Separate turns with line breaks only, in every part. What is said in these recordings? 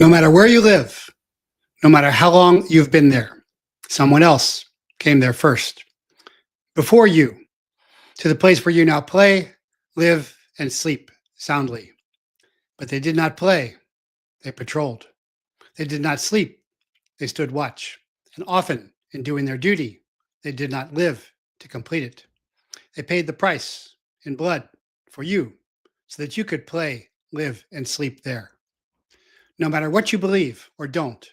No matter where you live, no matter how long you've been there, someone else came there first, before you, to the place where you now play, live, and sleep soundly. But they did not play, they patrolled. They did not sleep, they stood watch. And often, in doing their duty, they did not live to complete it. They paid the price in blood for you so that you could play, live, and sleep there. No matter what you believe or don't,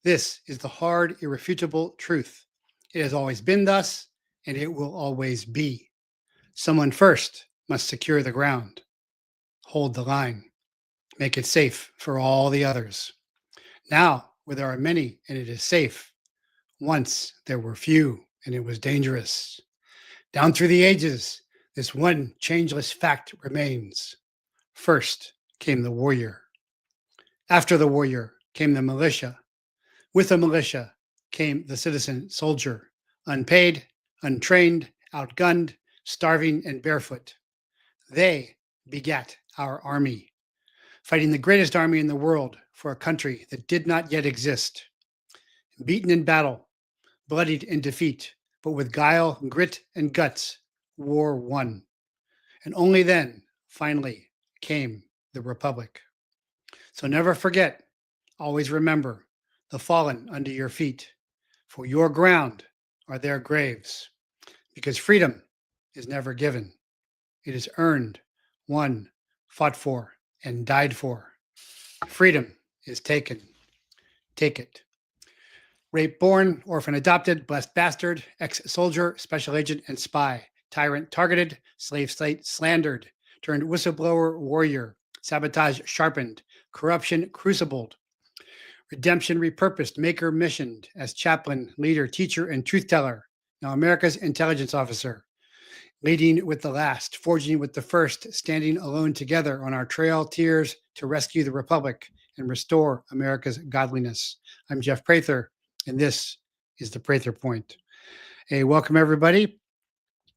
this is the hard, irrefutable truth. It has always been thus, and it will always be. Someone first must secure the ground, hold the line, make it safe for all the others. Now, where there are many and it is safe, once there were few and it was dangerous. Down through the ages, this one changeless fact remains. First came the warrior. After the warrior came the militia. With the militia came the citizen soldier, unpaid, untrained, outgunned, starving, and barefoot. They begat our army, fighting the greatest army in the world for a country that did not yet exist. Beaten in battle, bloodied in defeat, but with guile, grit, and guts, war won. And only then, finally, came the Republic. So never forget, always remember, the fallen under your feet, for your ground are their graves. Because freedom is never given. It is earned, won, fought for, and died for. Freedom is taken. Take it. Rape born, orphan adopted, blessed bastard, ex-soldier, special agent, and spy. Tyrant targeted, slave state slandered, turned whistleblower warrior, sabotage sharpened, corruption crucibled, redemption repurposed, maker missioned as chaplain, leader, teacher, and truth teller. Now America's intelligence officer, leading with the last, forging with the first, standing alone together on our trail tears to rescue the Republic and restore America's godliness. I'm Jeff Prather, and this is the Prather Point. Hey, welcome everybody.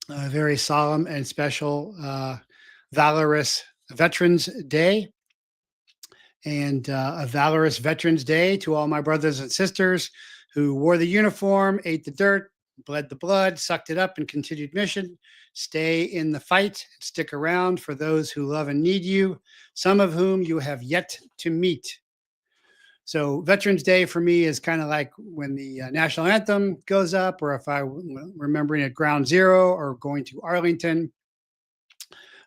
A very solemn and special valorous Veterans Day, and a valorous Veterans Day to all my brothers and sisters who wore the uniform, ate the dirt, bled the blood, sucked it up, and continued mission. Stay in the fight, stick around for those who love and need you, some of whom you have yet to meet. So Veterans Day for me is kind of like when the national anthem goes up, or if I'm remembering at Ground Zero or going to Arlington.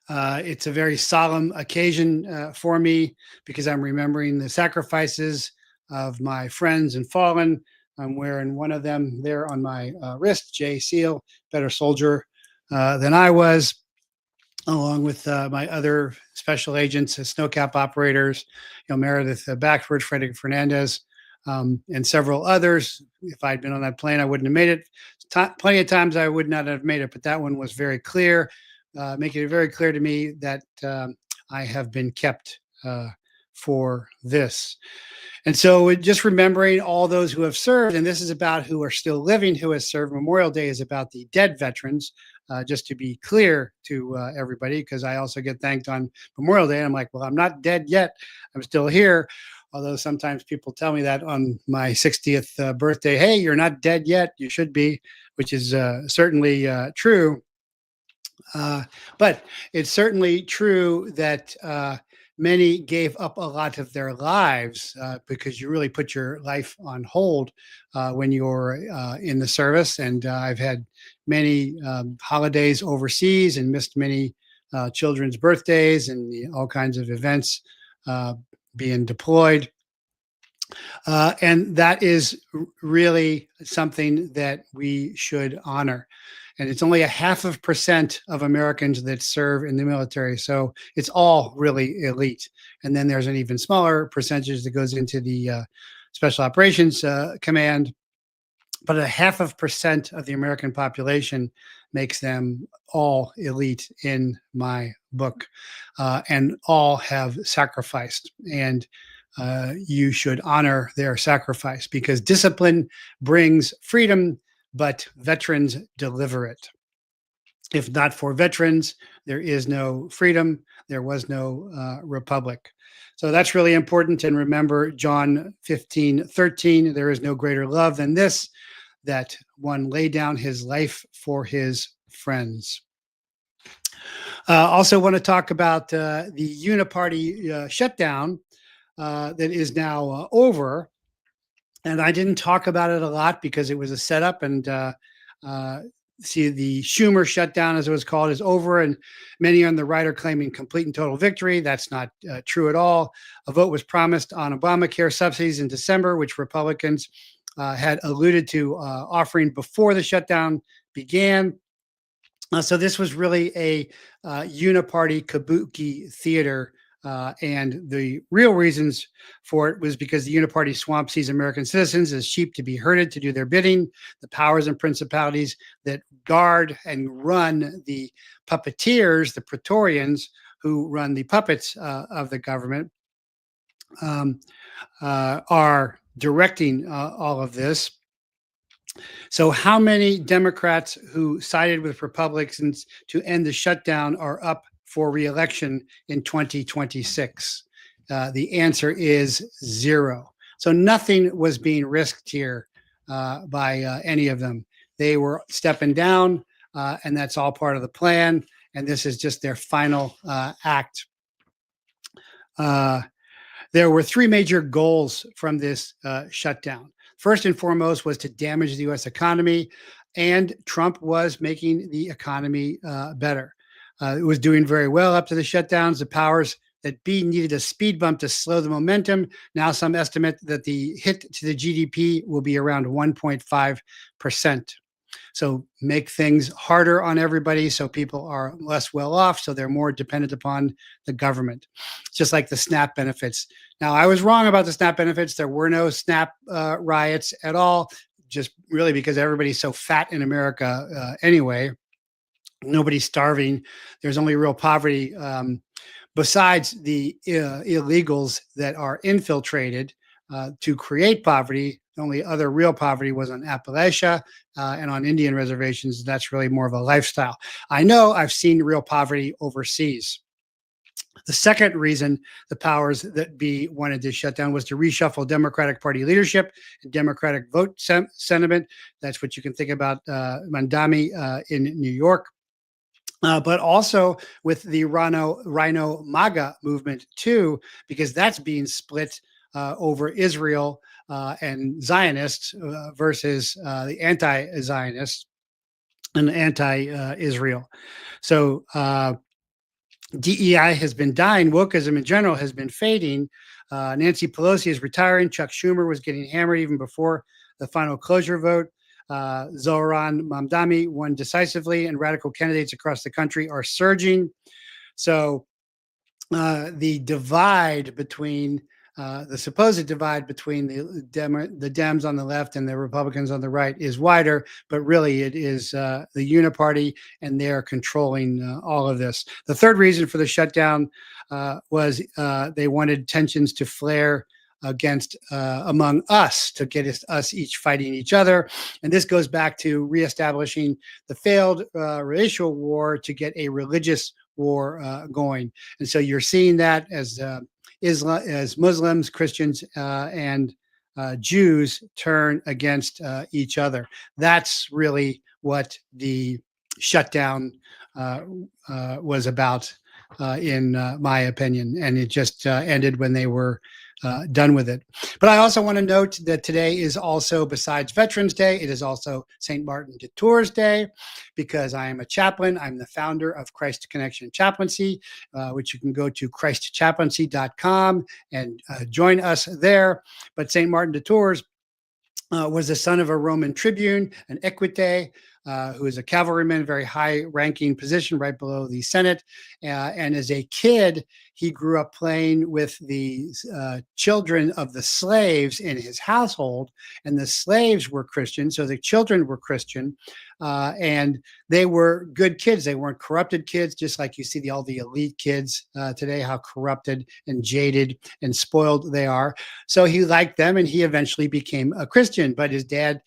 It's a very solemn occasion for me because I'm remembering the sacrifices of my friends and fallen. I'm wearing one of them there on my wrist, Jay Seal, better soldier than I was, along with my other special agents, snowcap operators, Meredith Backford, Frederick Fernandez, and several others. If I'd been on that plane, I wouldn't have made it. Plenty of times I would not have made it, but that one was very clear, making it very clear to me that I have been kept for this. And so just remembering all those who have served, and this is about who are still living, who has served. Memorial Day is about the dead veterans, just to be clear to everybody, because I also get thanked on Memorial Day. And I'm like, well, I'm not dead yet. I'm still here. Although sometimes people tell me that on my 60th birthday, hey, you're not dead yet. You should be, which is certainly true. But it's certainly true that many gave up a lot of their lives because you really put your life on hold when you're in the service. And I've had many holidays overseas and missed many children's birthdays and all kinds of events being deployed. And that is really something that we should honor. And it's only 0.5% of Americans that serve in the military. So it's all really elite. And then there's an even smaller percentage that goes into the Special Operations Command. But 0.5% of the American population makes them all elite in my book. And all have sacrificed. And you should honor their sacrifice, because discipline brings freedom, but veterans deliver it. If not for veterans, there is no freedom. There was no republic. So that's really important. And remember John 15:13, there is no greater love than this, that one lay down his life for his friends. Also want to talk about the UNI-PARTY shutdown that is now over. And I didn't talk about it a lot because it was a setup. And see, the Schumer shutdown, as it was called, is over, and many on the right are claiming complete and total victory. That's not true at all. A vote was promised on Obamacare subsidies in December, which Republicans had alluded to offering before the shutdown began. So this was really a UNI-PARTY kabuki theater. And the real reasons for it was because the UNI-PARTY swamp sees American citizens as sheep to be herded to do their bidding. The powers and principalities that guard and run the puppeteers, the Praetorians, who run the puppets of the government, are directing all of this. So how many Democrats who sided with Republicans to end the shutdown are up for re-election in 2026? The answer is 0. So nothing was being risked here by any of them. They were stepping down, and that's all part of the plan. And this is just their final act. There were 3 major goals from this shutdown. First and foremost was to damage the U.S. economy, and Trump was making the economy better. It was doing very well up to the shutdowns. The powers that be needed a speed bump to slow the momentum. Now some estimate that the hit to the GDP will be around 1.5%. So make things harder on everybody so people are less well off, so they're more dependent upon the government. Just like the SNAP benefits. Now, I was wrong about the SNAP benefits. There were no SNAP riots at all, just really because everybody's so fat in America anyway. Nobody's starving. There's only real poverty besides the illegals that are infiltrated to create poverty. The only other real poverty was on Appalachia and on Indian reservations. That's really more of a lifestyle. I know I've seen real poverty overseas. The second reason the powers that be wanted to shut down was to reshuffle Democratic Party leadership and Democratic vote sentiment. That's what you can think about Mandami in New York. But also with the Rhino MAGA movement too, because that's being split over Israel and Zionists versus the anti-Zionists and anti-Israel. So DEI has been dying. Wokeism in general has been fading. Nancy Pelosi is retiring. Chuck Schumer was getting hammered even before the final closure vote. Zohran Mamdani won decisively, and radical candidates across the country are surging. So the divide between the supposed divide between the Dems on the left and the Republicans on the right is wider, but really it is the UNI-PARTY, and they're controlling all of this. The third reason for the shutdown was they wanted tensions to flare against among us, to get us each fighting each other. And this goes back to reestablishing the failed racial war to get a religious war going. And so you're seeing that as Muslims, Christians, and Jews turn against each other. That's really what the shutdown was about, in my opinion. And it just ended when they were done with it. But I also want to note that today is also, besides Veterans Day, it is also St. Martin de Tours Day, because I am a chaplain. I'm the founder of Christ Connection Chaplaincy, which you can go to christchaplaincy.com and join us there. But St. Martin de Tours was the son of a Roman tribune, an equite, who is a cavalryman, very high-ranking position right below the Senate. And as a kid, he grew up playing with the children of the slaves in his household, and the slaves were Christian, so the children were Christian, and they were good kids. They weren't corrupted kids, just like you see all the elite kids today, how corrupted and jaded and spoiled they are. So he liked them, and he eventually became a Christian, but his dad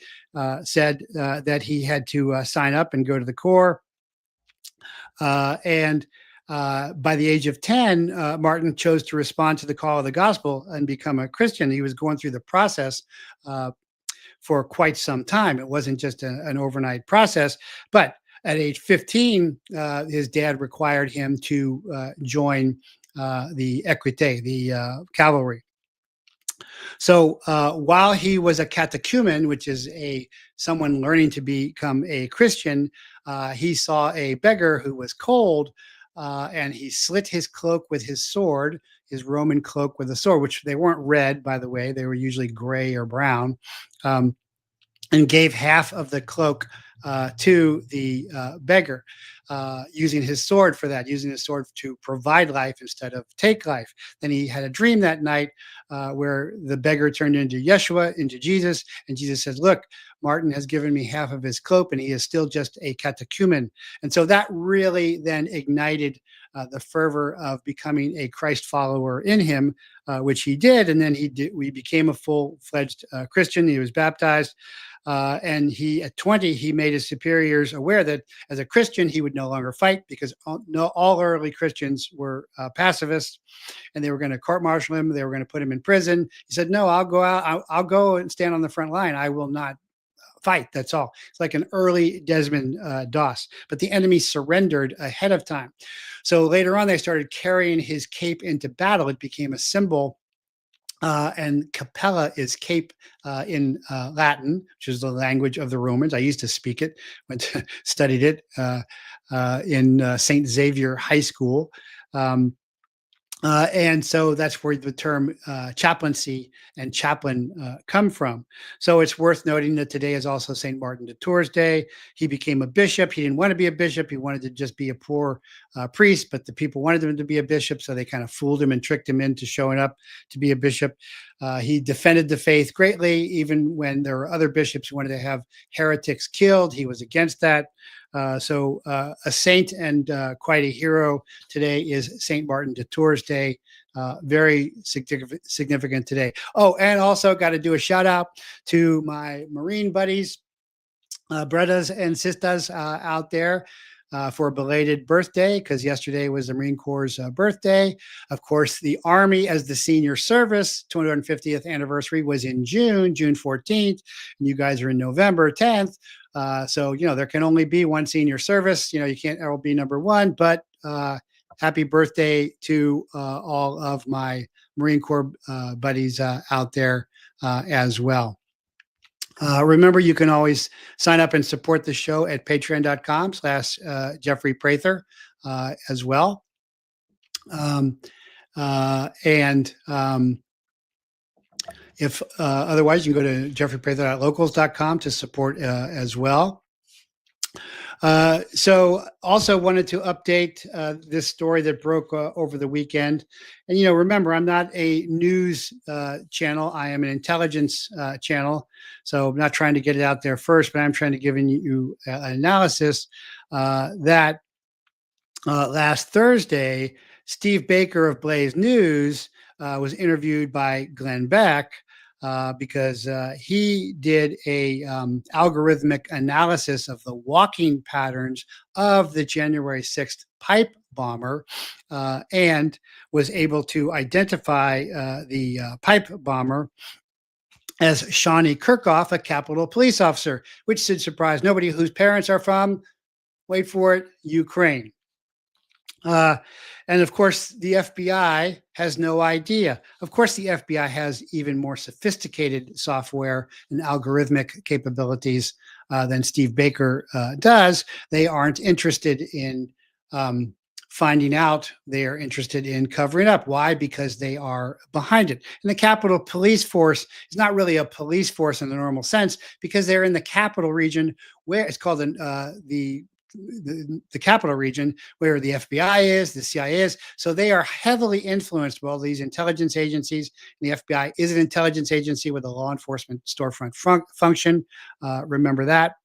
said that he had to sign up and go to the Corps. And by the age of 10, Martin chose to respond to the call of the gospel and become a Christian. He was going through the process for quite some time. It wasn't just an overnight process, but at age 15, his dad required him to join the Equite, the cavalry. So while he was a catechumen, which is someone learning to become a Christian, he saw a beggar who was cold, and he slit his cloak with his sword, his Roman cloak with a sword, which they weren't red, by the way; they were usually gray or brown, and gave half of the cloak to the beggar, using his sword for that, using his sword to provide life instead of take life. Then he had a dream that night where the beggar turned into Yeshua, into Jesus, and Jesus says, "Look, Martin has given me half of his cloak, and he is still just a catechumen." And so that really then ignited the fervor of becoming a Christ follower in him, which he did. And then we became a full-fledged Christian. He was baptized. And at 20, he made his superiors aware that as a Christian, he would no longer fight, because all early Christians were pacifists, and they were going to court-martial him. They were going to put him in prison. He said, "No, I'll go out. I'll go and stand on the front line. I will not fight. That's all." It's like an early Desmond Doss, but the enemy surrendered ahead of time. So later on, they started carrying his cape into battle. It became a symbol. And capella is cape in Latin, which is the language of the Romans. I used to speak it, studied it in St. Xavier High School. And so that's where the term chaplaincy and chaplain come from. So it's worth noting that today is also St. Martin de Tours Day. He became a bishop. He didn't want to be a bishop. He wanted to just be a poor priest, but the people wanted him to be a bishop, so they kind of fooled him and tricked him into showing up to be a bishop. He defended the faith greatly, even when there were other bishops who wanted to have heretics killed. He was against that. So a saint and quite a hero today is St. Martin de Tours Day. Very significant today. Oh, and also got to do a shout out to my Marine buddies, brothers and sisters out there. For a belated birthday, because yesterday was the Marine Corps' birthday. Of course, the Army, as the senior service, 250th anniversary was in June 14th, and you guys are in November 10th. So, there can only be one senior service. You can't ever be number one, but happy birthday to all of my Marine Corps buddies out there as well. Remember, you can always sign up and support the show at patreon.com/Jeffrey Prather as well. If otherwise, you can go to jeffreyprather.locals.com to support as well. So also wanted to update this story that broke over the weekend. And, remember, I'm not a news channel. I am an intelligence channel. So I'm not trying to get it out there first, but I'm trying to give you an analysis that last Thursday, Steve Baker of Blaze News was interviewed by Glenn Beck, because he did a algorithmic analysis of the walking patterns of the January 6th pipe bomber, and was able to identify the pipe bomber as Shawnee Kirkhoff, a Capitol police officer, which should surprise nobody, whose parents are from, wait for it, Ukraine. And of course, the FBI has no idea. Of course, the FBI has even more sophisticated software and algorithmic capabilities than Steve Baker does. They aren't interested in finding out. They are interested in covering up. Why? Because they are behind it. And the Capitol Police Force is not really a police force in the normal sense, because they're in the capital region, where it's called the capital region, where the FBI is, the CIA is. So they are heavily influenced by all these intelligence agencies. And the FBI is an intelligence agency with a law enforcement storefront function. Remember that.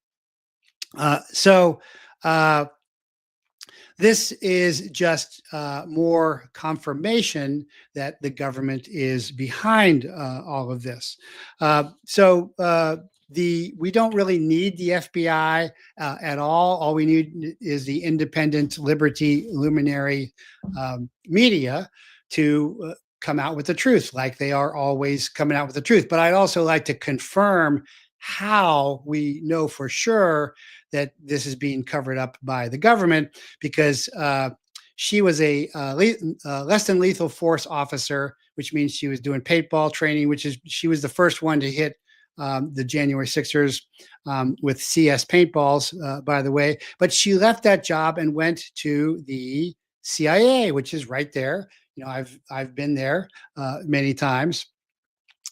This is just more confirmation that the government is behind all of this. we don't really need the FBI at all. All we need is the independent liberty luminary media to come out with the truth, like they are always coming out with the truth. But I'd also like to confirm how we know for sure that this is being covered up by the government, because she was a less than lethal force officer, which means she was doing paintball training, which is she was the first one to hit the January 6ers with CS paintballs, by the way. But she left that job and went to the CIA, which is right there. You know, I've been there many times.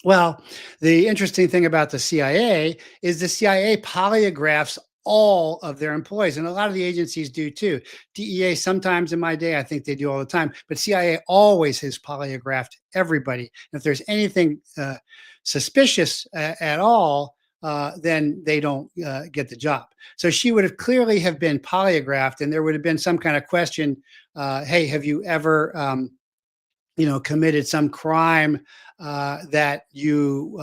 Well, the interesting thing about the CIA is the CIA polygraphs all of their employees, and a lot of the agencies do too. DEA sometimes in my day, I think they do all the time, but CIA always has polygraphed everybody. And if there's anything suspicious at all, then they don't get the job. So she would have clearly have been polygraphed, and there would have been some kind of question. Hey, have you ever committed some crime that you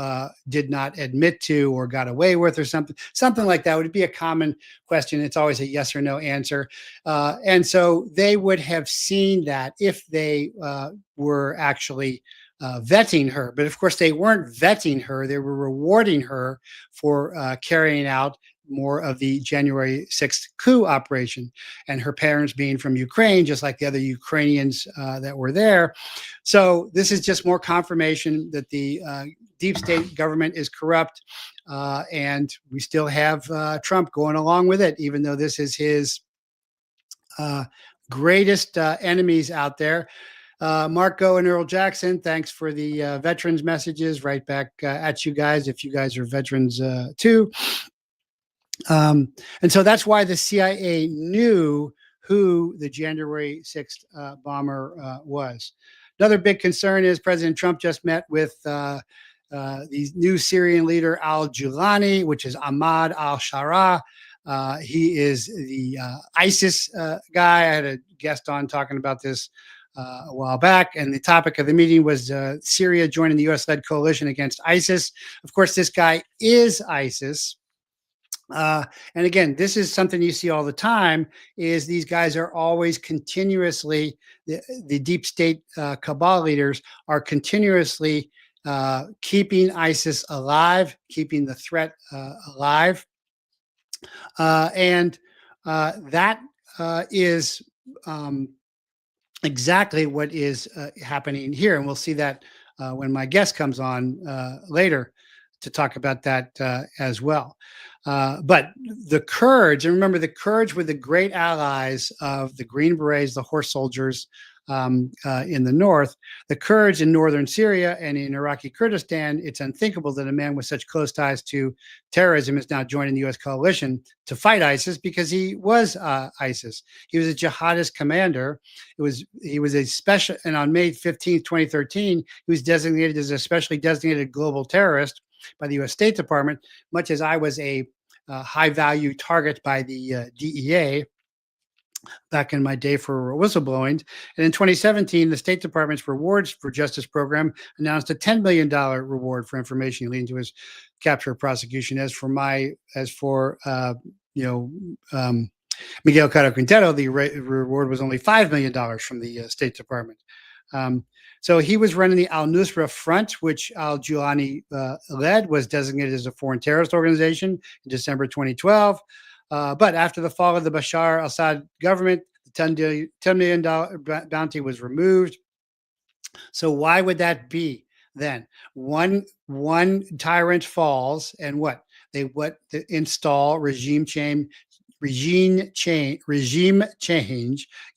did not admit to or got away with, or something like that? Would be a common question. It's always a yes or no answer. And so they would have seen that if they were actually vetting her. But of course, they weren't vetting her. They were rewarding her for carrying out more of the January 6th coup operation, and her parents being from Ukraine, just like the other Ukrainians that were there. So this is just more confirmation that the deep state government is corrupt, and we still have Trump going along with it, even though this is his greatest enemies out there. Marco and Earl Jackson, thanks for the veterans messages. Right back at you guys, if you guys are veterans too. And so that's why the CIA knew who the January 6th bomber was. Another big concern is President Trump just met with the new Syrian leader al-Julani, which is Ahmad al-Shara. He is the ISIS guy. I had a guest on talking about this a while back, and the topic of the meeting was Syria joining the U.S.-led coalition against ISIS. Of course, this guy is ISIS. And again, this is something you see all the time, is these guys are always continuously, the deep state cabal leaders are continuously keeping ISIS alive, keeping the threat alive. And that is exactly what is happening here. And we'll see that when my guest comes on later to talk about that as well. But the Kurds, and remember, the Kurds were the great allies of the Green Berets, the horse soldiers in the north. The Kurds in northern Syria and in Iraqi Kurdistan, it's unthinkable that a man with such close ties to terrorism is now joining the U.S. coalition to fight ISIS, because he was ISIS. He was a jihadist commander. He was a special, and on May 15th, 2013, he was designated as a specially designated global terrorist by the U.S. State Department, much as I was a high-value target by the DEA back in my day for whistleblowing. And in 2017, the State Department's Rewards for Justice program announced a $10 million reward for information leading to his capture or prosecution. As for Miguel Caro Quintero, the reward was only $5 million from the State Department. So he was running the al-Nusra Front, which al-Julani led, was designated as a foreign terrorist organization in December 2012. But after the fall of the Bashar al-Assad government, the $10 million bounty was removed. So why would that be then? One tyrant falls, and what? They install regime change,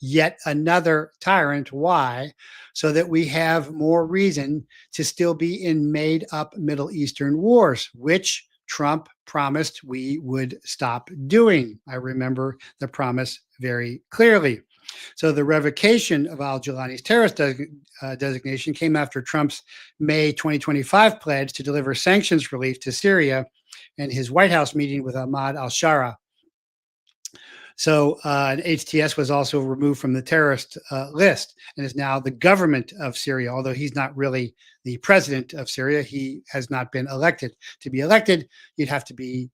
yet another tyrant. Why? So that we have more reason to still be in made-up Middle Eastern wars, which Trump promised we would stop doing. I remember the promise very clearly. So the revocation of al-Julani's terrorist designation came after Trump's May 2025 pledge to deliver sanctions relief to Syria and his White House meeting with Ahmad al-Shara. So HTS was also removed from the terrorist list and is now the government of Syria, although he's not really the president of Syria. He has not been elected. To be elected, you'd have to be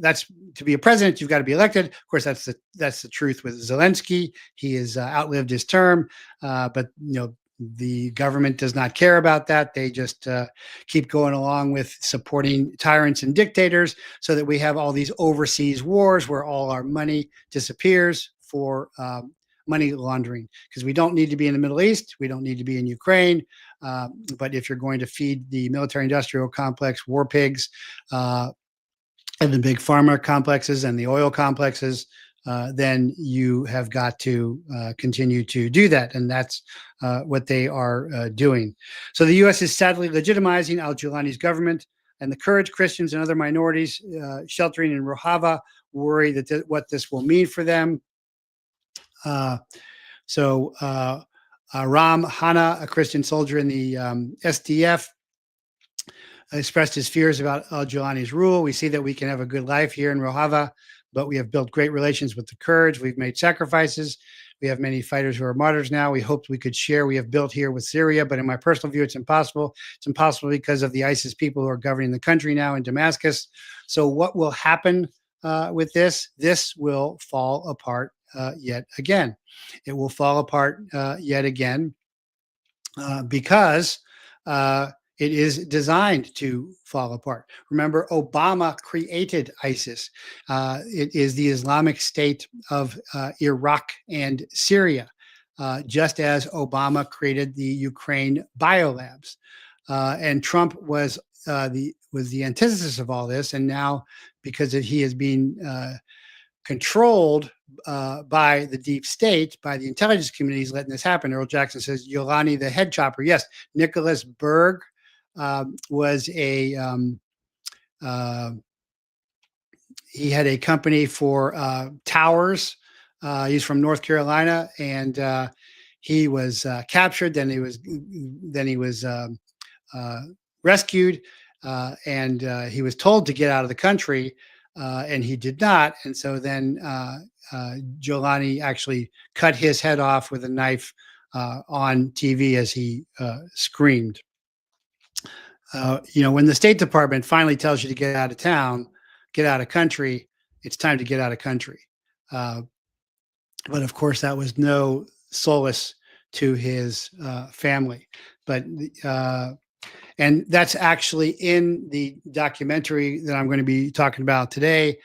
that's to be a president. You've got to be elected. Of course, that's the truth with Zelensky. He has outlived his term, but the government does not care about that. They just keep going along with supporting tyrants and dictators so that we have all these overseas wars where all our money disappears for money laundering, because we don't need to be in the Middle East. We don't need to be in Ukraine. But if you're going to feed the military industrial complex, war pigs, and the big pharma complexes and the oil complexes, then you have got to continue to do that. And that's what they are doing. So the U.S. is sadly legitimizing al-Jilani's government, and the Kurds, Christians, and other minorities sheltering in Rojava worry that what this will mean for them. Ram Hanna, a Christian soldier in the SDF, expressed his fears about al-Jilani's rule. We see that we can have a good life here in Rojava, but we have built great relations with the Kurds. We've made sacrifices. We have many fighters who are martyrs now. We hoped we could share. We have built here with Syria, but in my personal view, it's impossible. It's impossible because of the ISIS people who are governing the country now in Damascus. So what will happen with this? This will fall apart yet again. It will fall apart yet again because it is designed to fall apart. Remember, Obama created ISIS. It is the Islamic State of Iraq and Syria, just as Obama created the Ukraine biolabs. And Trump was the antithesis of all this. And now, because he is being controlled by the deep state, by the intelligence communities letting this happen. Earl Jackson says, Yolani, the head chopper. Yes, Nicholas Berg was he had a company for towers. He's from North Carolina, and he was captured. Then he was rescued, and he was told to get out of the country, and he did not. And so then Jolani actually cut his head off with a knife on TV as he screamed. When the State Department finally tells you to get out of town, get out of country, it's time to get out of country. But of course, that was no solace to his family. And that's actually in the documentary that I'm going to be talking about today,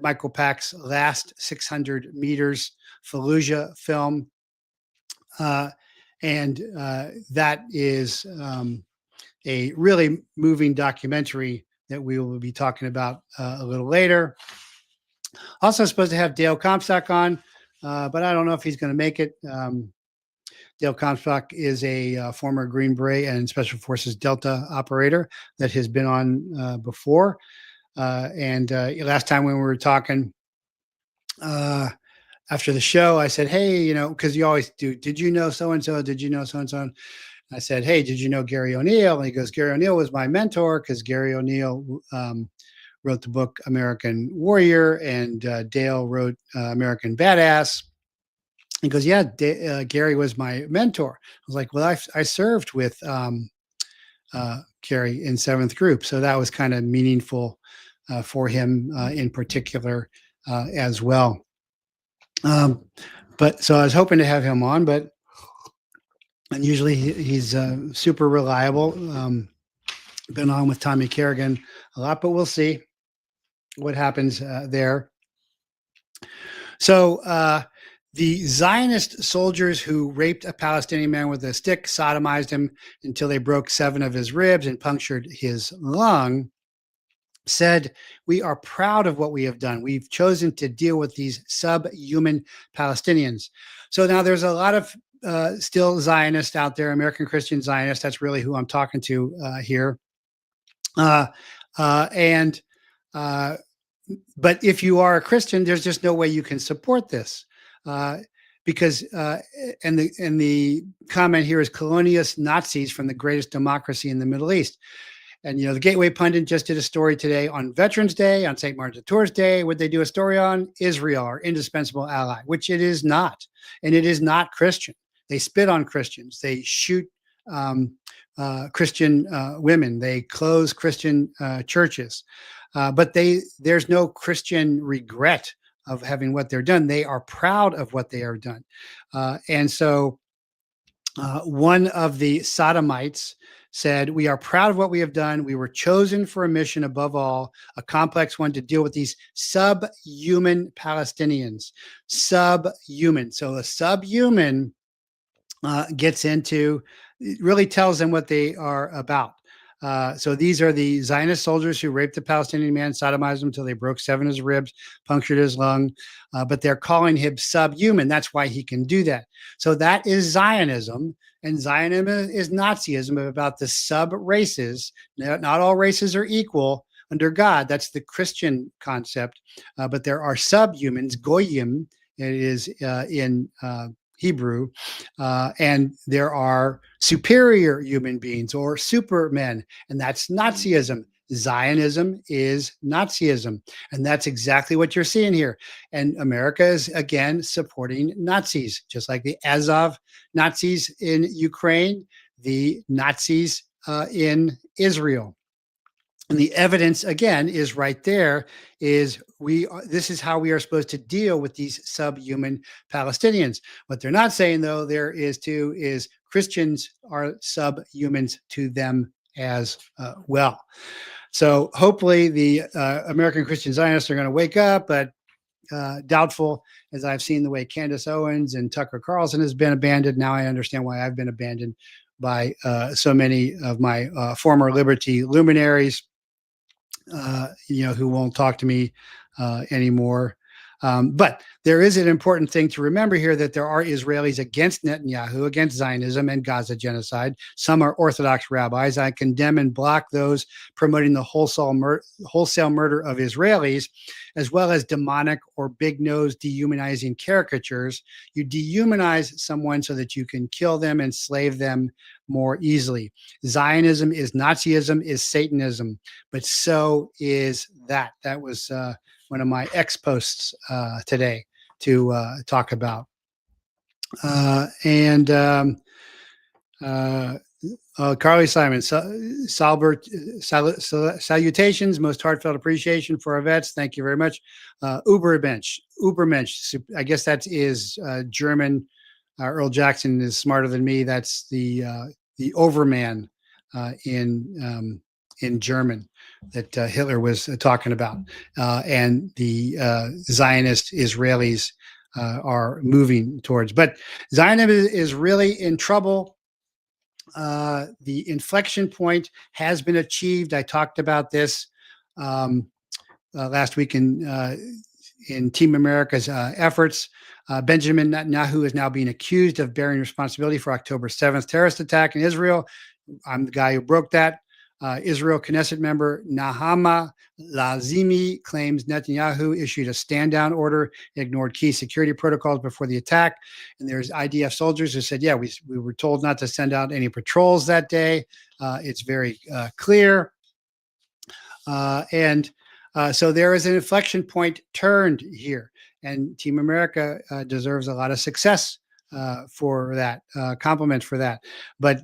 Michael Pack's Last 600 Meters Fallujah film. And that is a really moving documentary that we will be talking about a little later. Also supposed to have Dale Comstock on, but I don't know if he's going to make it. Dale Comstock is a former Green Beret and Special Forces Delta operator that has been on before. And last time when we were talking after the show, I said, hey, because you always do, did you know so-and-so? Did you know so-and-so? I said, hey, did you know Gary O'Neill? And he goes, Gary O'Neill was my mentor, because Gary O'Neill wrote the book American Warrior, and Dale wrote American Badass. He goes, yeah, Gary was my mentor. I was like, well, I served with Gary in 7th Group. So that was kind of meaningful for him in particular as well. But so I was hoping to have him on, and usually he's super reliable. Been on with Tommy Kerrigan a lot, but we'll see what happens there. So the Zionist soldiers who raped a Palestinian man with a stick, sodomized him until they broke 7 of his ribs and punctured his lung, said, we are proud of what we have done. We've chosen to deal with these subhuman Palestinians. So now there's a lot of still Zionists out there, American Christian Zionists. That's really who I'm talking to here. But if you are a Christian, there's just no way you can support this. Because and the comment here is colonialist Nazis from the greatest democracy in the Middle East. And, the Gateway Pundit just did a story today on Veterans Day, on St. Martin de Tours Day. Would they do a story on Israel, our indispensable ally, which it is not. And it is not Christian. They spit on Christians. They shoot Christian women. They close Christian churches. But there's no Christian regret of having what they're done. They are proud of what they are done. And so one of the Sodomites said, "We are proud of what we have done. We were chosen for a mission above all, a complex one, to deal with these subhuman Palestinians." Subhuman. So a subhuman gets into, it really tells them what they are about. So these are the Zionist soldiers who raped the Palestinian man, sodomized him until they broke 7 of his ribs, punctured his lung. But they're calling him subhuman. That's why he can do that. So that is Zionism. And Zionism is Nazism, about the sub races. Not all races are equal under God. That's the Christian concept. But there are subhumans, goyim, it is in Hebrew, and there are superior human beings or supermen, and that's Nazism. Zionism is Nazism, and that's exactly what you're seeing here. And America is again supporting Nazis, just like the Azov Nazis in Ukraine, the Nazis in Israel. And the evidence again is right there. This is how we are supposed to deal with these subhuman Palestinians. What they're not saying, though, is Christians are subhumans to them as well. So hopefully the American Christian Zionists are going to wake up, but doubtful, as I've seen the way Candace Owens and Tucker Carlson has been abandoned. Now I understand why I've been abandoned by so many of my former liberty luminaries. Who won't talk to me anymore. But there is an important thing to remember here, that there are Israelis against Netanyahu, against Zionism and Gaza genocide. Some are Orthodox rabbis. I condemn and block those promoting the wholesale murder of Israelis, as well as demonic or big-nosed dehumanizing caricatures. You dehumanize someone so that you can kill them, enslave them more easily. Zionism is Nazism, is Satanism, but so is that. That was one of my X posts today to talk about. Carly Simon, salutations, most heartfelt appreciation for our vets. Thank you very much. Ubermensch. I guess that is German. Earl Jackson is smarter than me. That's the overman in German that Hitler was talking about, and the Zionist Israelis are moving towards. But Zionism is really in trouble. The inflection point has been achieved. I talked about this last week in Team America's efforts. Benjamin Netanyahu is now being accused of bearing responsibility for October 7th terrorist attack in Israel. I'm the guy who broke that. Israel Knesset member Nahama Lazimi claims Netanyahu issued a stand-down order, ignored key security protocols before the attack. And there's IDF soldiers who said, yeah, we were told not to send out any patrols that day. It's very clear. So there is an inflection point turned here. And Team America deserves a lot of success for that, compliments for that. But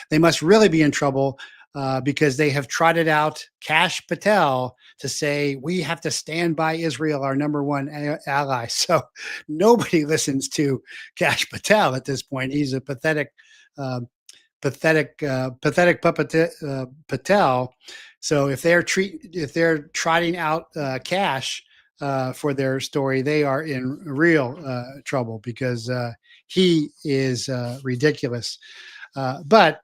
they must really be in trouble because they have trotted out Kash Patel to say, we have to stand by Israel, our number one ally. So nobody listens to Kash Patel at this point. He's a pathetic Patel. So if they're trotting out Kash for their story, they are in real trouble because he is ridiculous. But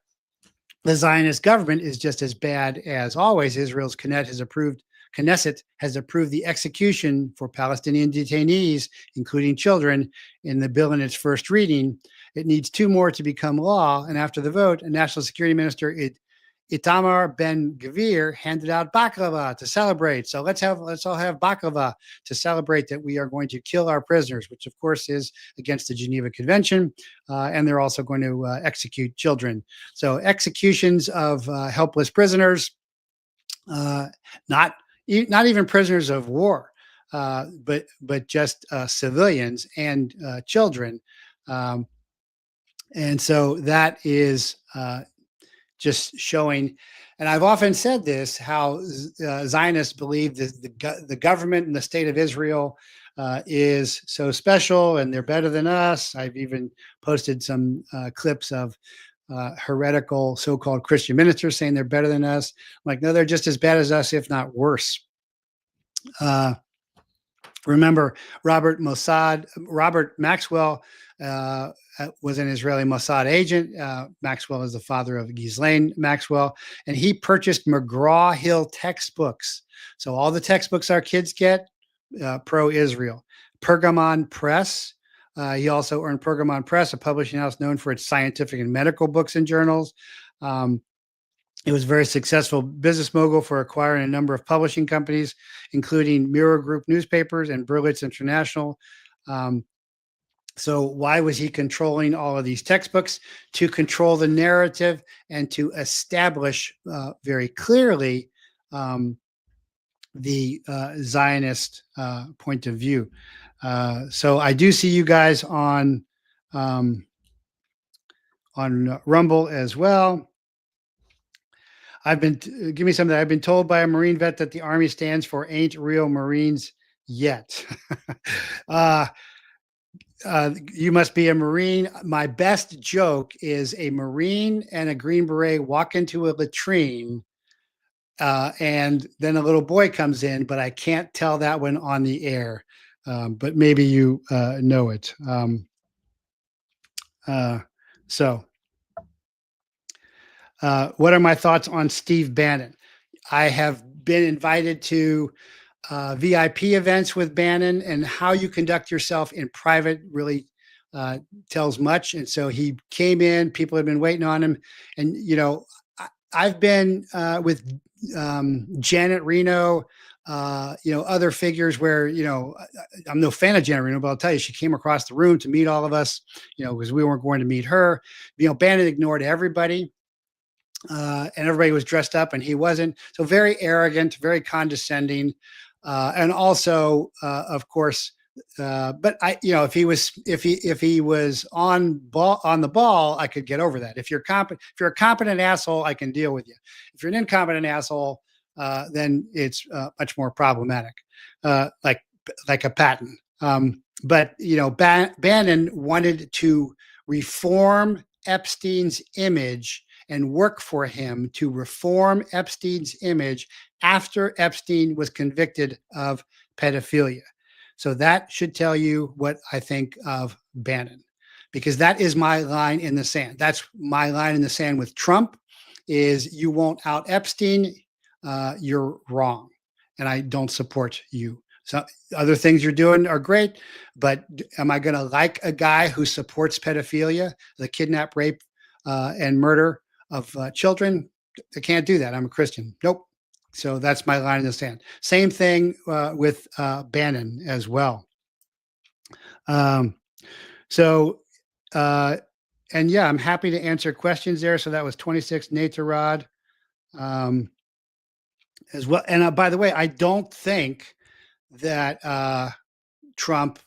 the Zionist government is just as bad as always. Israel's Knesset has approved the execution for Palestinian detainees, including children, in the bill in its first reading. It needs 2 more to become law. And after the vote, a national security minister, Itamar Ben-Gvir, handed out baklava to celebrate. So let's all have baklava to celebrate that we are going to kill our prisoners, which of course is against the Geneva Convention. And they're also going to execute children. So executions of helpless prisoners uh, not not even prisoners of war, but just civilians and children. Um, and so that is just showing. And I've often said this: how Zionists believe that the government and the state of Israel is so special, and they're better than us. I've even posted some clips of heretical so-called Christian ministers saying they're better than us. I'm like, no, they're just as bad as us, if not worse. Uh, Remember, Robert Maxwell was an Israeli Mossad agent. Maxwell is the father of Ghislaine Maxwell, and he purchased McGraw-Hill textbooks. So all the textbooks our kids get, pro-Israel. Pergamon Press. He also earned Pergamon Press, a publishing house known for its scientific and medical books and journals. It was a very successful business mogul for acquiring a number of publishing companies, including Mirror Group newspapers and Berlitz International. So why was he controlling all of these textbooks? To control the narrative and to establish very clearly the Zionist point of view. So I do see you guys on Rumble as well. Give me something. I've been told by a Marine vet that the Army stands for ain't real Marines yet. You must be a Marine. My best joke is a Marine and a Green Beret walk into a latrine, and then a little boy comes in, but I can't tell that one on the air. But maybe you know it. What are my thoughts on Steve Bannon? I have been invited to VIP events with Bannon, and how you conduct yourself in private really tells much. And so he came in, people have been waiting on him. And, I've been with Janet Reno, other figures where, I'm no fan of Janet Reno, but I'll tell you, she came across the room to meet all of us, because we weren't going to meet her. Bannon ignored everybody. And everybody was dressed up and he wasn't. So very arrogant, very condescending. And also, of course, but if he was on the ball, I could get over that. If you're a competent asshole, I can deal with you. If you're an incompetent asshole, then it's much more problematic, like a Patton. But Bannon wanted to reform Epstein's image and work for him to reform Epstein's image after Epstein was convicted of pedophilia. So that should tell you what I think of Bannon, because that is my line in the sand. That's my line in the sand with Trump is you won't out Epstein, you're wrong. And I don't support you. So other things you're doing are great, but am I going to like a guy who supports pedophilia, the kidnap, rape, and murder of children? I can't do that. I'm a Christian. Nope. So that's my line in the sand. Same thing with Bannon as well. And yeah, I'm happy to answer questions there. So that was 26 Natarod as well. And by the way, I don't think that Trump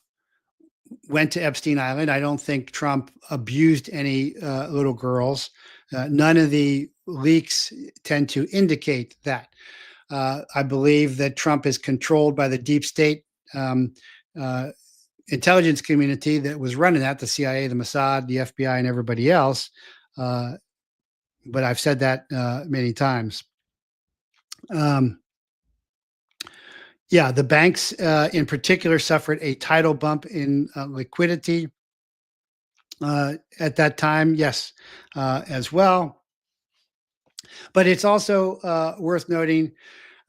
went to Epstein Island. I don't think Trump abused any little girls. None of the leaks tend to indicate that. I believe that Trump is controlled by the deep state intelligence community that was running that, the CIA, the Mossad, the FBI, and everybody else. But I've said that many times. Yeah, the banks in particular suffered a tidal bump in liquidity at that time, yes, as well. But it's also worth noting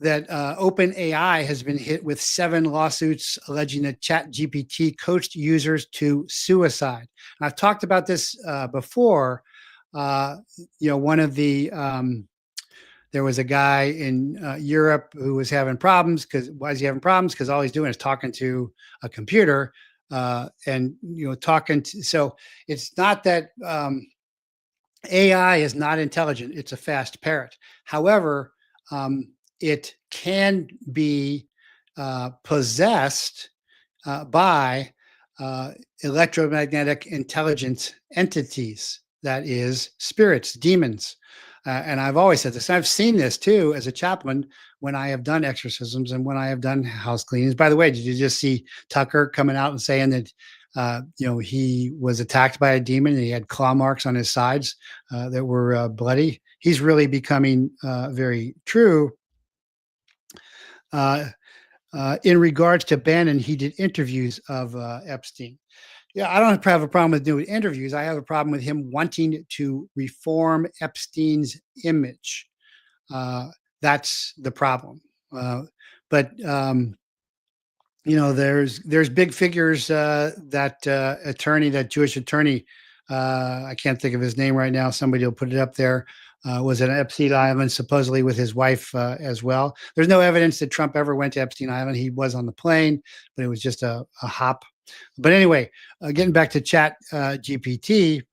that OpenAI has been hit with 7 lawsuits alleging that ChatGPT coached users to suicide. And I've talked about this before. One of the there was a guy in Europe who was having problems. Why is he having problems? Because all he's doing is talking to a computer and talking. So it's not that AI is not intelligent. It's a fast parrot. However, it can be possessed by uh, electromagnetic intelligence entities, that is, spirits, demons. And I've always said this. I've seen this too as a chaplain when I have done exorcisms and when I have done house cleanings. By the way, did you just see Tucker coming out and saying that he was attacked by a demon and he had claw marks on his sides that were bloody? He's really becoming very true. In regards to Bannon, he did interviews of Epstein. Yeah, I don't have a problem with doing interviews. I have a problem with him wanting to reform Epstein's image. That's the problem. But there's big figures. That attorney, that Jewish attorney, I can't think of his name right now. Somebody will put it up there. Was at Epstein Island, supposedly with his wife as well. There's no evidence that Trump ever went to Epstein Island. He was on the plane, but it was just a hop. But anyway, getting back to Chat GPT,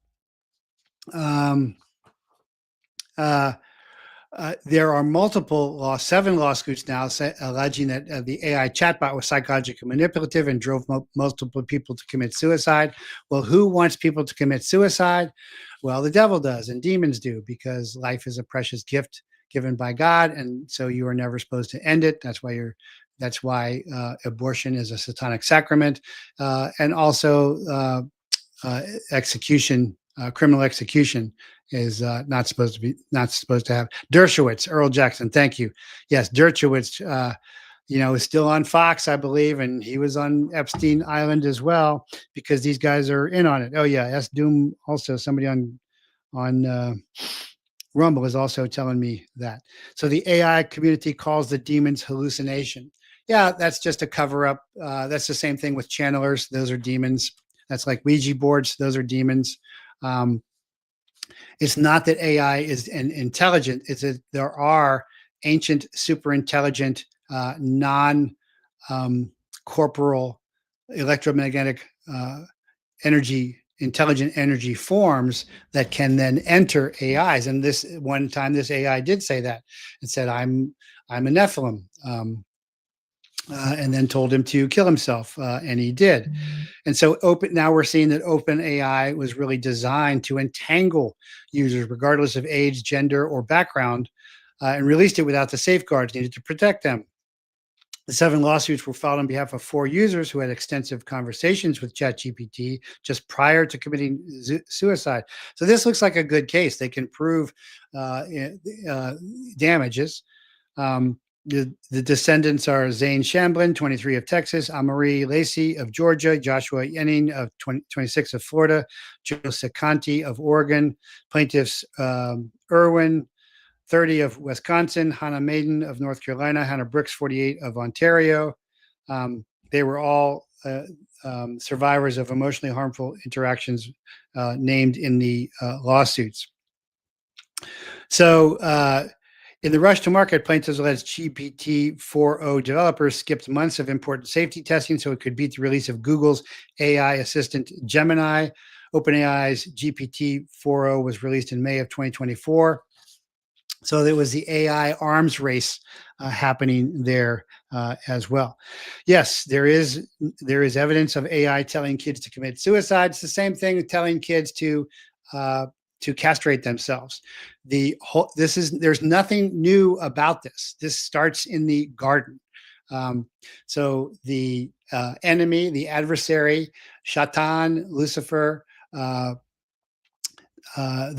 there are seven lawsuits now alleging that the AI chatbot was psychologically manipulative and drove multiple people to commit suicide. Well, who wants people to commit suicide? Well, the devil does, and demons do, because life is a precious gift given by God, and so you are never supposed to end it. That's why abortion is a satanic sacrament, and also execution. Criminal execution is not supposed to have. Dershowitz, Earl Jackson, thank you. Yes, Dershowitz, is still on Fox, I believe, and he was on Epstein Island as well, because these guys are in on it. Oh yeah, S Doom also, somebody on Rumble is also telling me that. So the AI community calls the demons hallucination. Yeah, that's just a cover up. That's the same thing with channelers. Those are demons. That's like Ouija boards. Those are demons. It's not that AI is intelligent. It's that there are ancient, super intelligent, non-corporal electromagnetic intelligent energy forms that can then enter AIs. And this one time, this AI did say that. It said, "I'm a Nephilim." And then told him to kill himself, and he did. And so now we're seeing that OpenAI was really designed to entangle users regardless of age, gender, or background, and released it without the safeguards needed to protect them. The 7 lawsuits were filed on behalf of 4 users who had extensive conversations with ChatGPT just prior to committing suicide. So this looks like a good case. They can prove damages. The descendants are Zane Shamblin, 23, of Texas, Amari Lacey of Georgia, Joshua Yenning of 26 of Florida, Joe Secanti of Oregon, plaintiffs Irwin, 30, of Wisconsin, Hannah Maiden of North Carolina, Hannah Brooks, 48, of Ontario. They were all survivors of emotionally harmful interactions named in the lawsuits. So in the rush to market, plaintiffs alleged GPT-4o developers skipped months of important safety testing so it could beat the release of Google's AI assistant Gemini. OpenAI's GPT-4o was released in May of 2024. So there was the AI arms race happening there as well. Yes, there is evidence of AI telling kids to commit suicide. It's the same thing with telling kids to castrate themselves. There's nothing new about this. This starts in the garden. So the enemy, the adversary, Shaitan, Lucifer, the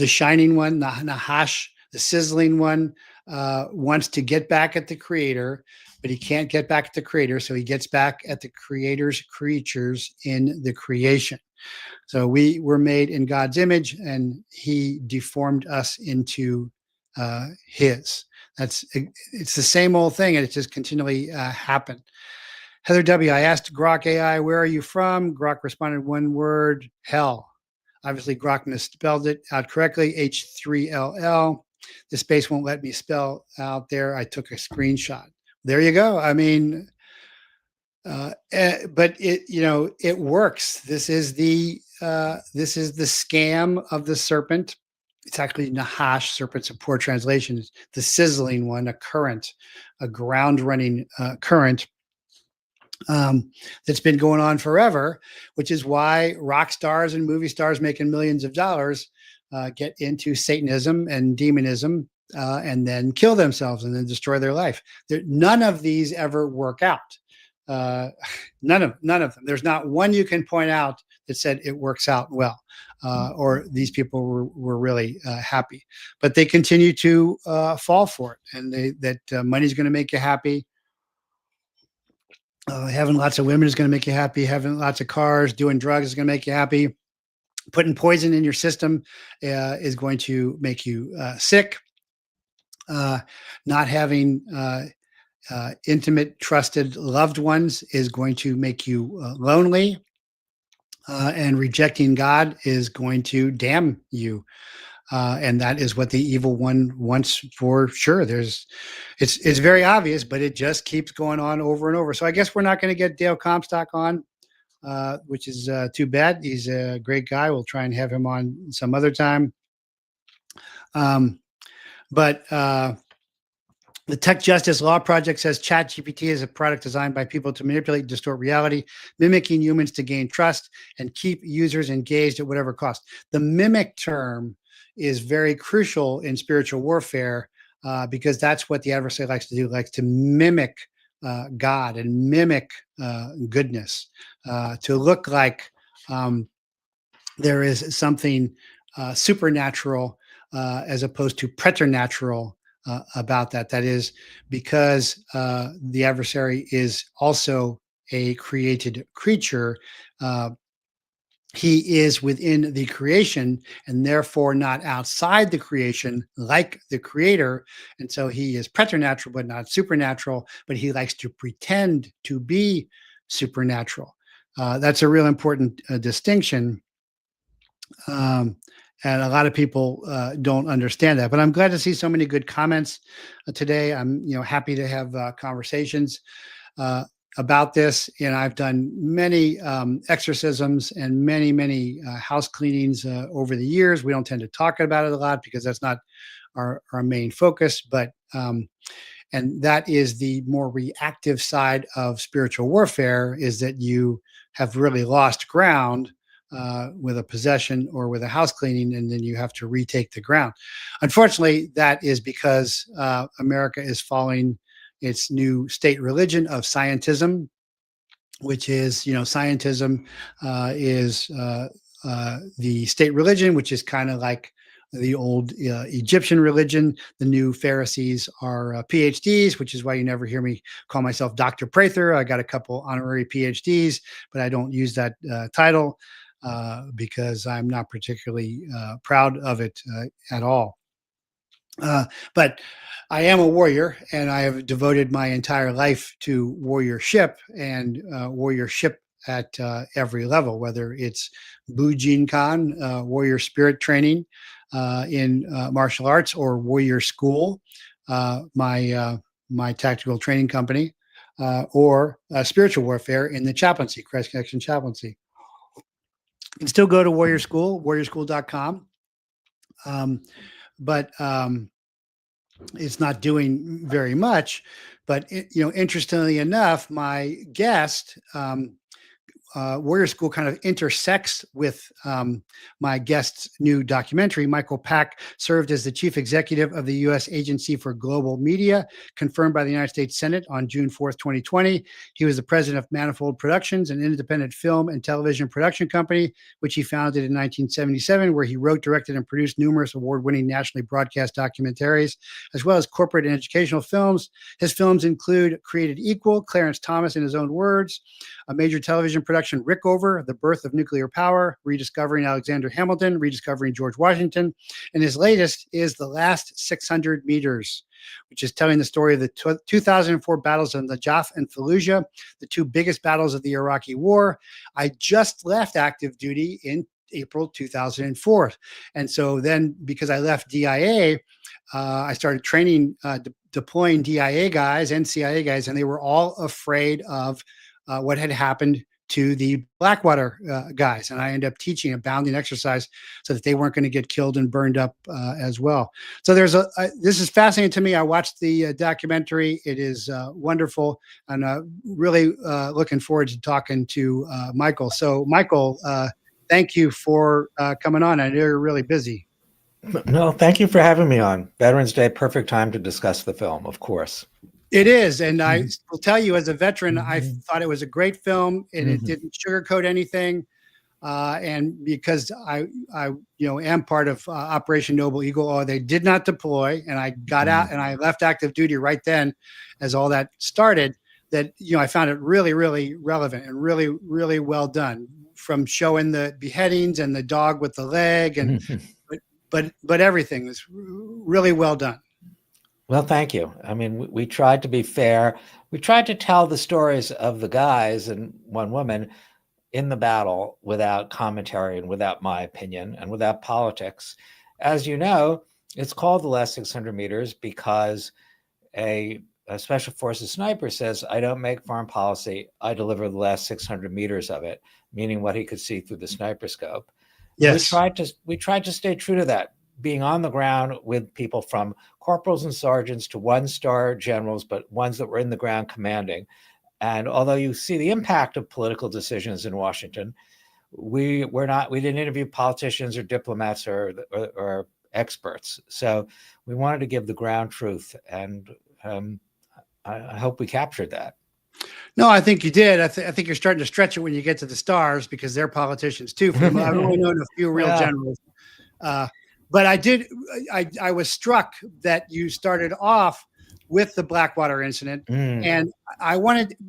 shining one, Nahash, the sizzling one, wants to get back at the creator, but he can't get back at the creator. So he gets back at the creator's creatures in the creation. So we were made in God's image, and he deformed us into his. It's the same old thing, and it just continually happened. Heather W., I asked Grok AI, "Where are you from?" Grok responded, one word, hell. Obviously, Grok misspelled it out correctly, H3LL. The space won't let me spell out there. I took a screenshot. There you go. I mean, but it works. This is the scam of the serpent. It's actually Nahash, serpents of poor translation. It's the sizzling one, a current, a ground running current that's been going on forever, which is why rock stars and movie stars making millions of dollars get into Satanism and demonism and then kill themselves and then destroy their life. None of these ever work out. None of them. There's not one you can point out that said it works out well, or these people were really happy. But they continue to fall for it, and that money's going to make you happy. Having lots of women is going to make you happy. Having lots of cars, doing drugs is going to make you happy. Putting poison in your system is going to make you sick. Not having intimate, trusted loved ones is going to make you lonely. And rejecting God is going to damn you. And that is what the evil one wants for sure. It's very obvious, but it just keeps going on over and over. So I guess we're not going to get Dale Comstock on, which is too bad. He's a great guy. We'll try and have him on some other time. But the Tech Justice Law Project says ChatGPT is a product designed by people to manipulate and distort reality, mimicking humans to gain trust and keep users engaged at whatever cost. The mimic term is very crucial in spiritual warfare because that's what the adversary likes to do, likes to mimic God and mimic goodness, to look like there is something supernatural as opposed to preternatural about that. That is because the adversary is also a created creature. He is within the creation and therefore not outside the creation like the creator. And so he is preternatural, but not supernatural, but he likes to pretend to be supernatural. That's a real important distinction. And a lot of people don't understand that, but I'm glad to see so many good comments today. I'm happy to have conversations about this. I've done many exorcisms and many house cleanings over the years. We don't tend to talk about it a lot because that's not our main focus, but and that is the more reactive side of spiritual warfare, is that you have really lost ground with a possession or with a house cleaning, and then you have to retake the ground. Unfortunately, that is because America is following its new state religion of scientism, which is, scientism is the state religion, which is kind of like the old Egyptian religion. The new Pharisees are PhDs, which is why you never hear me call myself Dr. Prather. I got a couple honorary PhDs, but I don't use that title because I'm not particularly proud of it at all. But I am a warrior, and I have devoted my entire life to warriorship and warriorship at every level, whether it's Bujinkan, warrior spirit training in martial arts, or warrior school, my tactical training company, or spiritual warfare in the chaplaincy, Christ Connection Chaplaincy. You can still go to Warrior School, warriorschool.com. But it's not doing very much. But interestingly enough, my guest, Warrior School, kind of intersects with my guest's new documentary. Michael Pack served as the chief executive of the U.S. Agency for Global Media, confirmed by the United States Senate on June 4th, 2020. He was the president of Manifold Productions, an independent film and television production company, which he founded in 1977, where he wrote, directed, and produced numerous award-winning nationally broadcast documentaries, as well as corporate and educational films. His films include Created Equal, Clarence Thomas in his own words, a major television production, Rickover, The Birth of Nuclear Power, Rediscovering Alexander Hamilton, Rediscovering George Washington, and his latest is The Last 600 Meters, which is telling the story of the 2004 battles of Najaf and Fallujah, the two biggest battles of the Iraqi War. I just left active duty in April 2004. And so then, because I left DIA, I started training, deploying DIA guys and CIA guys, and they were all afraid of what had happened to the Blackwater guys, and I ended up teaching a bounding exercise so that they weren't going to get killed and burned up as well. So this is fascinating to me. I watched the documentary. It is wonderful, and really looking forward to talking to Michael. So, Michael, thank you for coming on. I know you're really busy.
No, thank you for having me on. Veterans Day, perfect time to discuss the film, of course.
It is, and I will tell you, as a veteran, I thought it was a great film, and it didn't sugarcoat anything. And because I am part of Operation Noble Eagle, they did not deploy, and I got out and I left active duty right then, as all that started. That I found it really, really relevant and really, really well done. From showing the beheadings and the dog with the leg, and but everything was really well done.
Well, thank you. I mean, we tried to be fair. We tried to tell the stories of the guys and one woman in the battle without commentary and without my opinion and without politics. As you know, it's called the last 600 meters because a Special Forces sniper says, I don't make foreign policy, I deliver the last 600 meters of it, meaning what he could see through the sniper scope.
Yes.
We tried to stay true to that, being on the ground with people from corporals and sergeants to one-star generals, but ones that were in the ground commanding. And although you see the impact of political decisions in Washington, we didn't interview politicians or diplomats or experts. So we wanted to give the ground truth, and I hope we captured that.
No, I think you did. I think you're starting to stretch it when you get to the stars, because they're politicians too. I've only known a few real generals. But I was struck that you started off with the Blackwater incident, and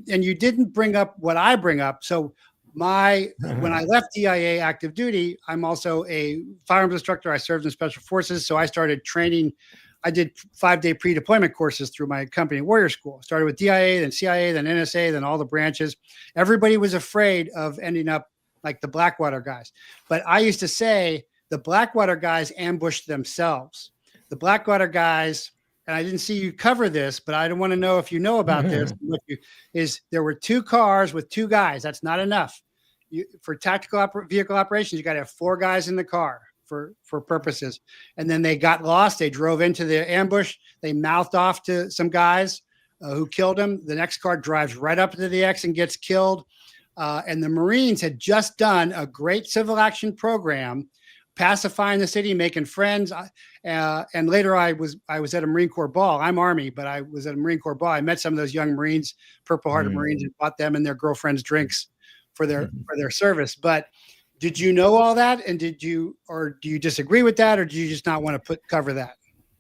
you didn't bring up what I bring up. So when I left DIA active duty, I'm also a firearms instructor. I served in special forces. So I started training. I did 5-day pre-deployment courses through my company, Warrior School. Started with DIA, then CIA, then NSA, then all the branches. Everybody was afraid of ending up like the Blackwater guys. But I used to say the Blackwater guys ambushed themselves. The Blackwater guys, and I didn't see you cover this, but I don't want to know if you know about this. There were 2 cars with 2 guys. That's not enough. For tactical vehicle operations, you got to have 4 guys in the car for purposes. And then they got lost. They drove into the ambush. They mouthed off to some guys who killed them. The next car drives right up to the X and gets killed. And the Marines had just done a great civil action program, pacifying the city, making friends. And later I was at a Marine Corps ball. I'm Army, but I was at a Marine Corps ball. I met some of those young Marines, Purple Hearted Marines, and bought them and their girlfriends drinks for their service. But did you know all that? And do you disagree with that? Or do you just not want to cover that?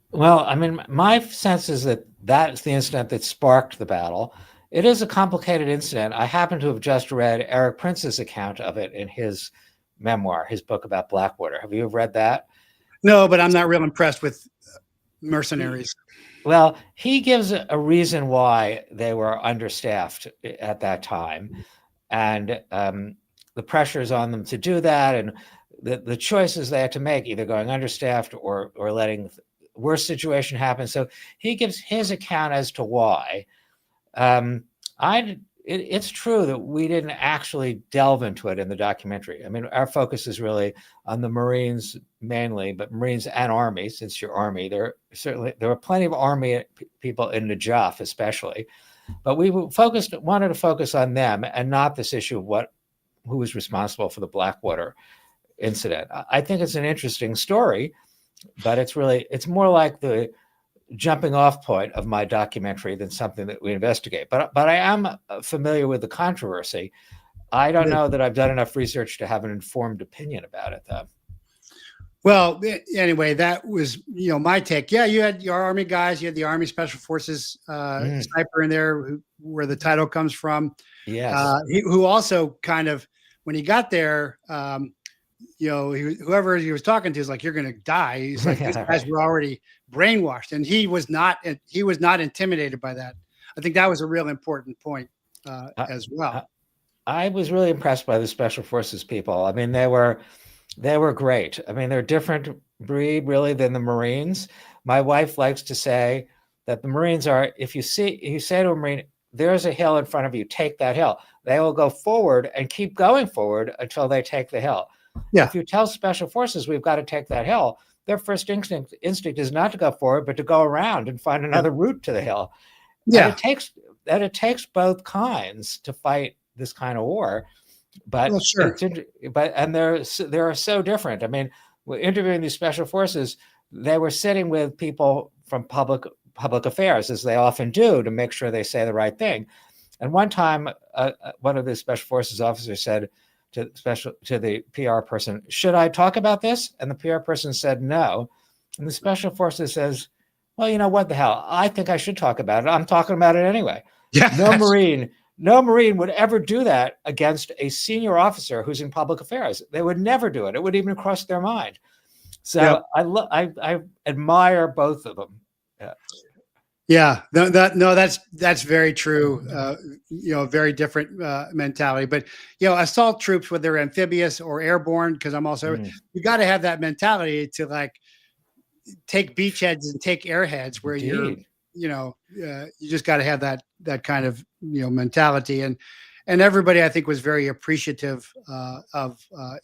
Well, I mean, my sense is that that's the incident that sparked the battle. It is a complicated incident. I happen to have just read Eric Prince's account of it in his memoir, his book about Blackwater. Have you read that?
No, but I'm not real impressed with mercenaries.
Well, he gives a reason why they were understaffed at that time, and the pressures on them to do that, and the choices they had to make, either going understaffed or letting worse situation happen. So he gives his account as to why. It's true that we didn't actually delve into it in the documentary. I mean, our focus is really on the Marines mainly, but Marines and Army, since you're Army. There were plenty of Army people in Najaf especially, but we wanted to focus on them and not this issue of who was responsible for the Blackwater incident. I think it's an interesting story, but it's more like the jumping off point of my documentary than something that we investigate. But I am familiar with the controversy. I don't know that I've done enough research to have an informed opinion about it, though.
Well, anyway, that was my take. Yeah, you had your Army guys. You had the Army Special Forces sniper in there, where the title comes from.
Yes.
Who also kind of, when he got there, whoever he was talking to is like, "You're going to die." He's like, "These guys were already brainwashed," and he was not intimidated by that. I think that was a real important point as well.
I was really impressed by the Special Forces people. I mean, they were great. I mean, they're a different breed really than the Marines. My wife likes to say that the Marines are, if you say to a Marine, there's a hill in front of you, take that hill. They will go forward and keep going forward until they take the hill.
Yeah.
If you tell special forces we've got to take that hill, their first instinct is not to go forward, but to go around and find another route to the hill.
Yeah.
And it takes both kinds to fight this kind of war. But
well, sure.
they're so different. I mean, we're interviewing these special forces. They were sitting with people from public affairs, as they often do, to make sure they say the right thing. And one time, one of the special forces officers said to the PR person, "Should I talk about this?" And the PR person said no. And the special forces says, "Well, you know what the hell? I think I should talk about it. I'm talking about it anyway."
Yeah.
No Marine would ever do that against a senior officer who's in public affairs. They would never do it. It would even cross their mind. So yep. I admire both of them.
Yeah, that's very true. Very different mentality. But assault troops, whether they're amphibious or airborne, because I'm also you got to have that mentality to like take beachheads and take airheads, where
Indeed.
you just got to have that kind of mentality. And everybody, I think, was very appreciative of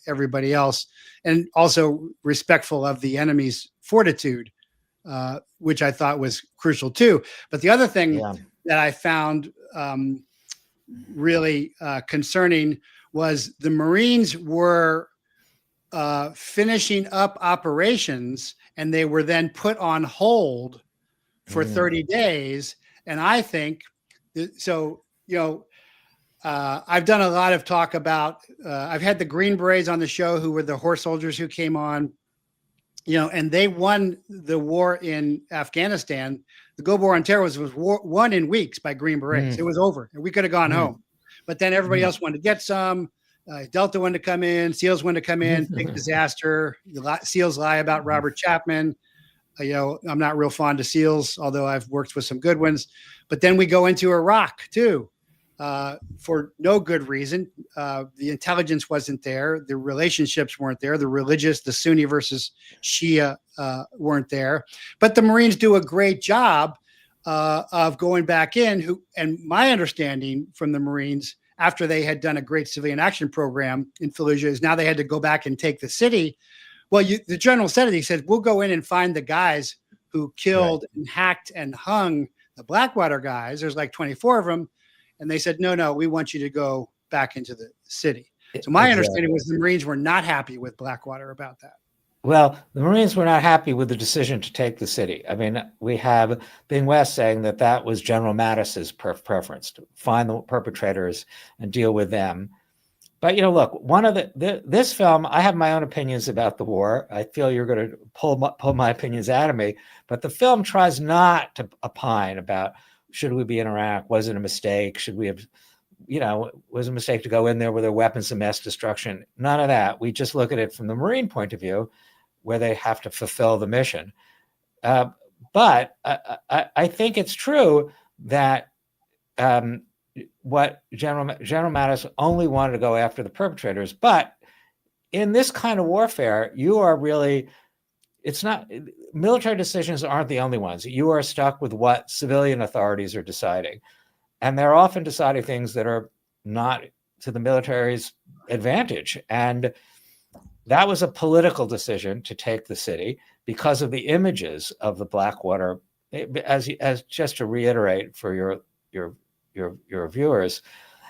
everybody else, and also respectful of the enemy's fortitude. Which I thought was crucial too. But the other thing that I found really concerning was the Marines were finishing up operations, and they were then put on hold for 30 days. And I think so. I've done a lot of talk about. I've had the Green Berets on the show, who were the horse soldiers who came on. And they won the war in Afghanistan. The Global War on Terror was won in weeks by Green Berets. It was over, and we could have gone home. But then everybody else wanted to get some. Delta wanted to come in. SEALs wanted to come in. Big disaster. SEALs lie about Robert Chapman. I'm not real fond of SEALs, although I've worked with some good ones. But then we go into Iraq too. For no good reason. The intelligence wasn't there. The relationships weren't there. The Sunni versus Shia weren't there. But the Marines do a great job of going back in. And my understanding from the Marines, after they had done a great civilian action program in Fallujah, is now they had to go back and take the city. Well, the general said it. He said, "We'll go in and find the guys who killed and hacked and hung the Blackwater guys. There's like 24 of them." And they said, no, we want you to go back into the city. So my understanding was the Marines were not happy with Blackwater about that.
Well, the Marines were not happy with the decision to take the city. I mean, we have Bing West saying that was General Mattis's preference, to find the perpetrators and deal with them. But, look, one of this film, I have my own opinions about the war. I feel you're going to pull my opinions out of me. But the film tries not to opine about, should we be in Iraq? Was it a mistake? Should we have, was it a mistake to go in there with their weapons of mass destruction? None of that. We just look at it from the Marine point of view, where they have to fulfill the mission. But I think it's true that what General Mattis only wanted to go after the perpetrators. But in this kind of warfare, you are really, it's not, military decisions aren't the only ones. You are stuck with what civilian authorities are deciding. And they're often deciding things that are not to the military's advantage. And that was a political decision to take the city because of the images of the Blackwater. As just to reiterate for your viewers,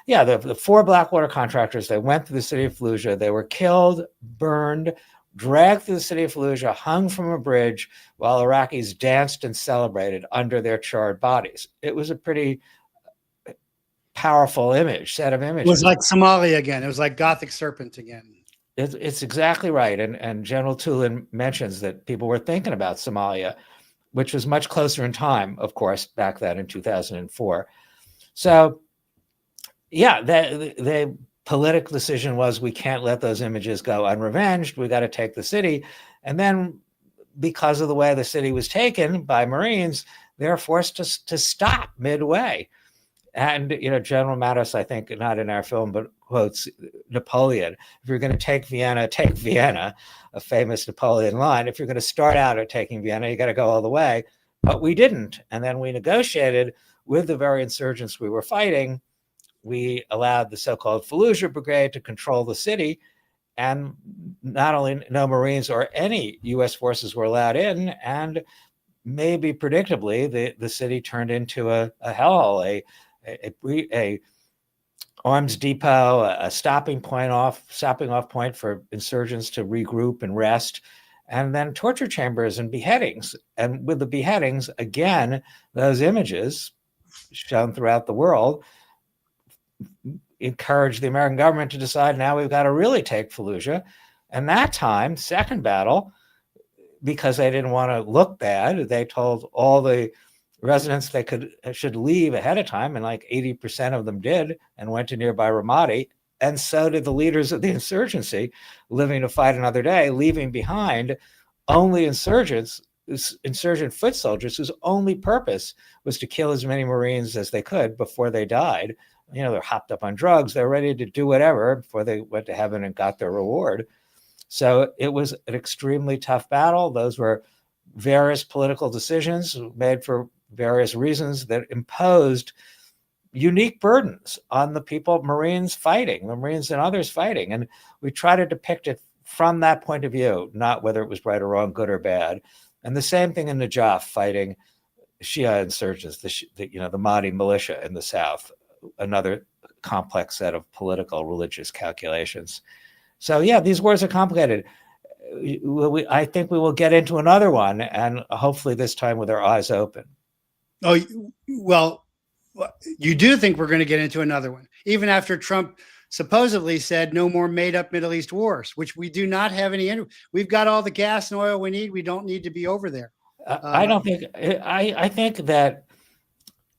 the 4 Blackwater contractors, they went to the city of Fallujah. They were killed, burned, dragged through the city of Fallujah, hung from a bridge while Iraqis danced and celebrated under their charred bodies. It was a pretty powerful set of images.
It was like Somalia again. It was like Gothic Serpent again.
It's exactly right. And General Tulin mentions that people were thinking about Somalia, which was much closer in time, of course, back then in 2004. So, the political decision was, we can't let those images go unrevenged. We got to take the city. And then because of the way the city was taken by Marines, they're forced to stop midway. And, General Mattis, I think, not in our film, but quotes Napoleon. If you're going to take Vienna, a famous Napoleon line. If you're going to start out at taking Vienna, you got to go all the way. But we didn't. And then we negotiated with the very insurgents we were fighting, we allowed the so-called Fallujah Brigade to control the city, and not only no Marines or any U.S. forces were allowed in, and maybe predictably, the city turned into a hellhole, a arms depot, a stopping off point for insurgents to regroup and rest, and then torture chambers and beheadings. And with the beheadings, again, those images shown throughout the world encouraged the American government to decide, now we've got to really take Fallujah. And that time, second battle, because they didn't want to look bad, they told all the residents they should leave ahead of time, and like 80% of them did and went to nearby Ramadi. And so did the leaders of the insurgency, living to fight another day, leaving behind only insurgent foot soldiers whose only purpose was to kill as many Marines as they could before they died. You know, they're hopped up on drugs, they're ready to do whatever before they went to heaven and got their reward. So it was an extremely tough battle. Those were various political decisions made for various reasons that imposed unique burdens on the people, Marines fighting, the Marines and others fighting. And we try to depict it from that point of view, not whether it was right or wrong, good or bad. And the same thing in Najaf, fighting Shia insurgents, the Mahdi militia in the south, another complex set of political, religious calculations. So yeah, these wars are complicated. I think we will get into another one, and hopefully this time with our eyes open.
Oh, well, you do think we're going to get into another one, even after Trump supposedly said no more made-up Middle East wars, which we do not have any. We've got all the gas and oil we need. We don't need to be over there.
I don't think. I think that.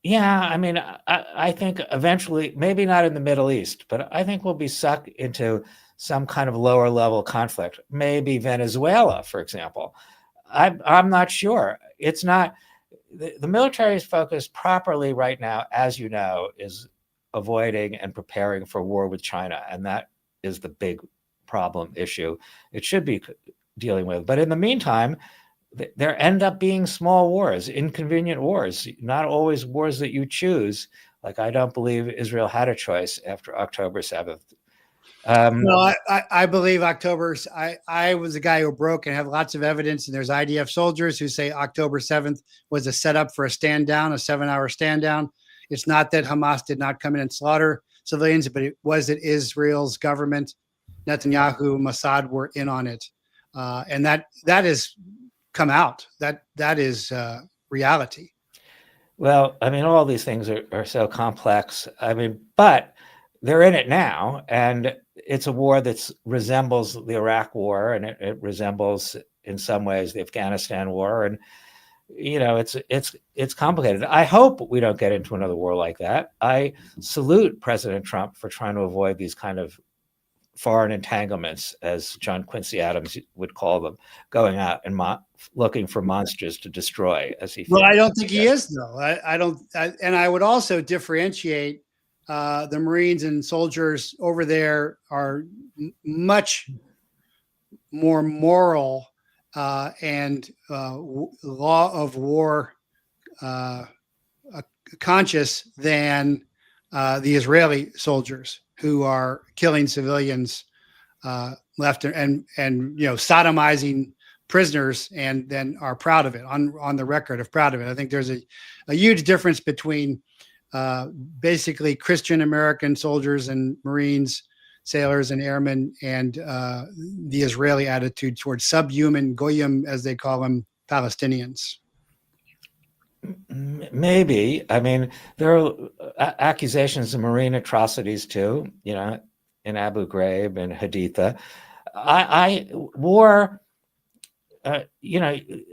Yeah, I mean, I think eventually, maybe not in the Middle East, but I think we'll be sucked into some kind of lower level conflict. Maybe Venezuela, for example. I'm not sure. It's not. The military is focused properly right now, as you know, is avoiding and preparing for war with China. And that is the big problem issue it should be dealing with. But in the meantime, there end up being small wars, inconvenient wars, not always wars that you choose. Like, I don't believe Israel had a choice after October 7th.
No, I believe I was a guy who broke and have lots of evidence. And there's IDF soldiers who say October 7th was a setup for a stand down, a 7-hour stand down. It's not that Hamas did not come in and slaughter civilians, but it was that Israel's government, Netanyahu, Mossad were in on it. And that has come out. That is reality.
Well, I mean, all these things are so complex. I mean, but they're in it now, and it's a war that resembles the Iraq War, and it resembles in some ways the Afghanistan War, and you know, it's complicated. I hope we don't get into another war like that. I salute President Trump for trying to avoid these kind of foreign entanglements, as John Quincy Adams would call them, going out and looking for monsters to destroy. As he
well, I don't think he is, though. I don't, and I would also differentiate. The Marines and soldiers over there are much more moral and law of war conscious than the Israeli soldiers, who are killing civilians left and sodomizing prisoners, and then are proud of it, on the record of proud of it. I think there's a huge difference between basically Christian American soldiers and Marines, sailors and airmen, and the Israeli attitude towards subhuman, goyim, as they call them, Palestinians.
Maybe. I mean, there are accusations of Marine atrocities too, you know, in Abu Ghraib and Haditha.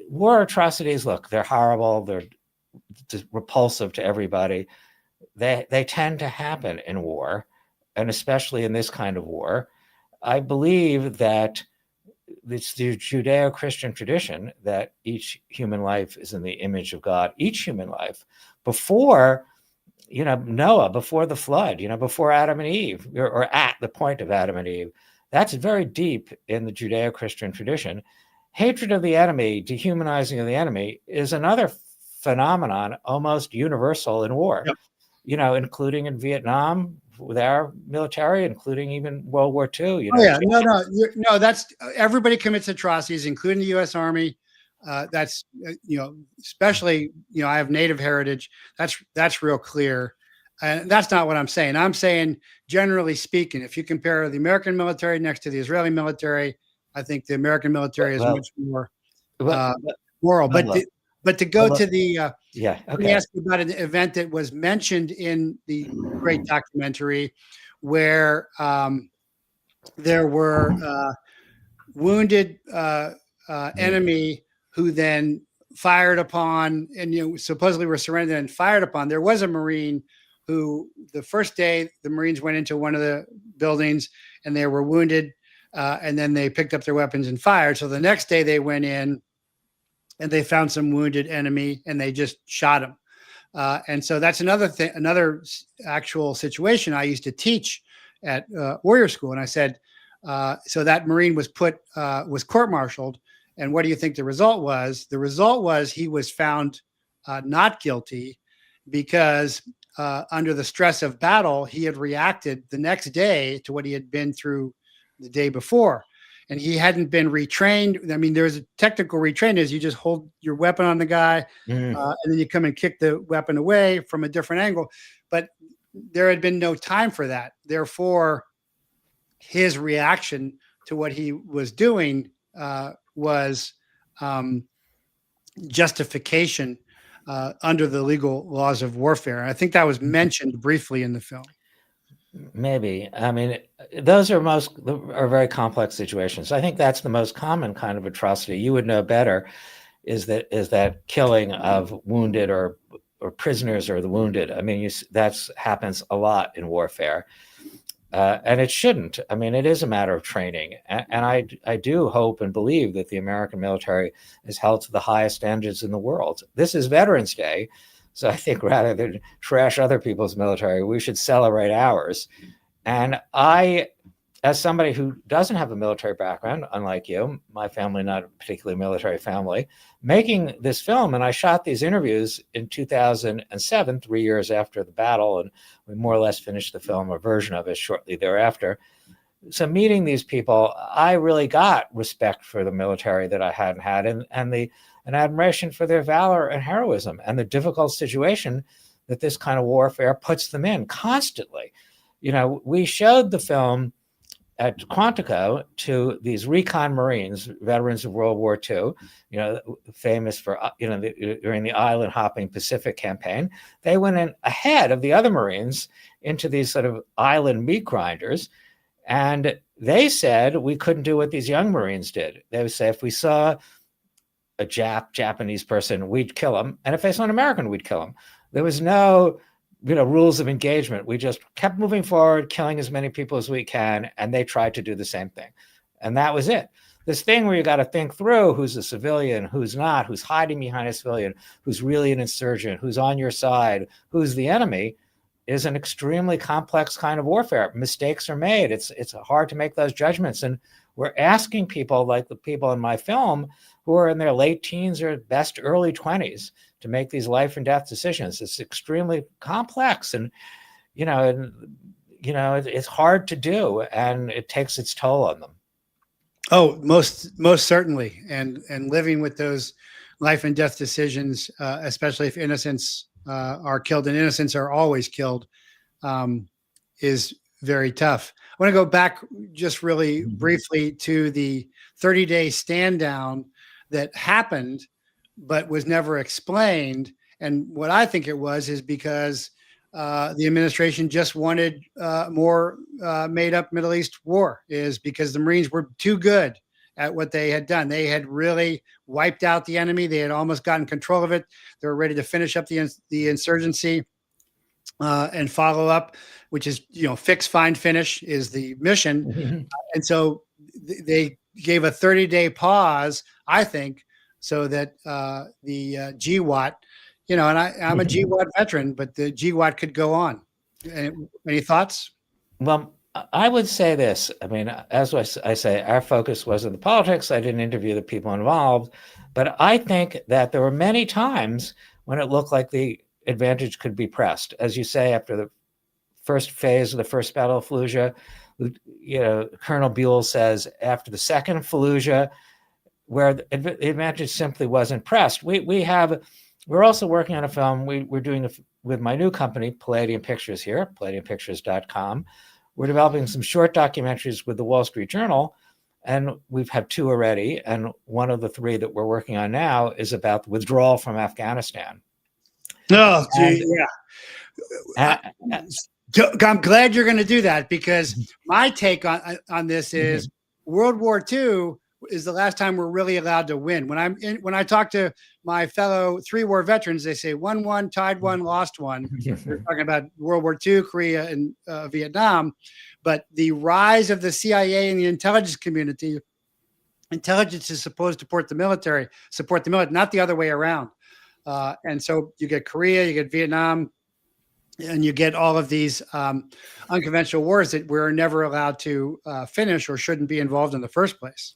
War atrocities, look, they're horrible. They're repulsive to everybody. They tend to happen in war, and especially in this kind of war. I believe that it's the Judeo-Christian tradition that each human life is in the image of God. Each human life, before Noah, before the flood, before Adam and Eve, or at the point of Adam and Eve. That's very deep in the Judeo-Christian tradition. Hatred of the enemy, dehumanizing of the enemy, is another phenomenon almost universal in war,
Yep.
you know, including in Vietnam with our military, including even World War II. You
Oh
know,
yeah, no, that's everybody commits atrocities, including the U.S. Army. That's especially I have Native heritage. That's real clear, and that's not what I'm saying. I'm saying generally speaking, if you compare the American military next to the Israeli military, I think the American military is
well,
much more
well,
moral.
well, look,
But to go
well,
to the
yeah,
let me
okay.
ask you about an event that was mentioned in the great documentary, where there were wounded enemy who then fired upon, and supposedly were surrendered and fired upon. There was a Marine who, the first day, the Marines went into one of the buildings and they were wounded, and then they picked up their weapons and fired. So the next day they went in and they found some wounded enemy and they just shot him. And so that's another thing, another actual situation I used to teach at Warrior School. And I said, so that Marine was was court-martialed. And what do you think the result was? The result was he was found not guilty because under the stress of battle, he had reacted the next day to what he had been through the day before. And he hadn't been retrained. I mean, there's a technical retrain is you just hold your weapon on the guy, and then you come and kick the weapon away from a different angle. But there had been no time for that. Therefore, his reaction to what he was doing was justification under the legal laws of warfare. And I think that was mentioned briefly in the film.
Maybe. I mean, those are very complex situations. I think that's the most common kind of atrocity. You would know better, is that killing of wounded or prisoners or the wounded. I mean, that happens a lot in warfare, and it shouldn't. I mean, it is a matter of training, and I do hope and believe that the American military is held to the highest standards in the world. This is Veterans Day. So I think rather than trash other people's military, we should celebrate ours. And I, as somebody who doesn't have a military background, unlike you, my family not a particularly military family, making this film, and I shot these interviews in 2007, 3 years after the battle, and we more or less finished the film, a version of it, shortly thereafter. So meeting these people, I really got respect for the military that I hadn't had, and an admiration for their valor and heroism and the difficult situation that this kind of warfare puts them in constantly. You know, we showed the film at Quantico to these recon Marines, veterans of World War II, you know, famous for, during the island hopping Pacific campaign. They went in ahead of the other Marines into these sort of island meat grinders. And they said we couldn't do what these young Marines did. They would say, if we saw a Japanese person, we'd kill him. And if they saw an American, we'd kill him. There was no, rules of engagement. We just kept moving forward, killing as many people as we can. And they tried to do the same thing. And that was it. This thing where you got to think through who's a civilian, who's not, who's hiding behind a civilian, who's really an insurgent, who's on your side, who's the enemy, is an extremely complex kind of warfare. Mistakes are made. It's hard to make those judgments. And we're asking people like the people in my film who are in their late teens or best early 20s to make these life and death decisions. It's extremely complex, and it's hard to do, and it takes its toll on them.
Oh, most certainly, and living with those life and death decisions, especially if innocents are killed, and innocents are always killed, is very tough. I want to go back just really briefly to the 30-day stand down that happened, but was never explained. And what I think it was is because the administration just wanted more made up Middle East war, is because the Marines were too good at what they had done. They had really wiped out the enemy. They had almost gotten control of it. They were ready to finish up the insurgency and follow up, which is, fix, find, finish is the mission. And so they gave a 30-day pause, I think, so that the GWAT, and I'm a GWAT veteran, but the GWAT could go on. Any thoughts?
Well, I would say this. I mean, as I say, our focus was in the politics. I didn't interview the people involved, but I think that there were many times when it looked like the advantage could be pressed. As you say, after the first phase of the first Battle of Fallujah, Colonel Buell says after the second Fallujah, where the advantage simply wasn't pressed. We're also working on a film we're doing with my new company, Palladium Pictures here, palladiumpictures.com. We're developing some short documentaries with the Wall Street Journal, and we've had 2 already. And one of the 3 that we're working on now is about the withdrawal from Afghanistan.
Oh, gee, yeah. I'm glad you're going to do that, because my take on this is World War II is the last time we're really allowed to win. When I talk to my fellow 3 war veterans, they say 1-1, tied 1, lost 1. They're talking about World War II, Korea, and Vietnam. But the rise of the CIA and the intelligence community, intelligence is supposed to support the military, not the other way around. And so you get Korea, you get Vietnam, and you get all of these unconventional wars that we're never allowed to finish or shouldn't be involved in the first place.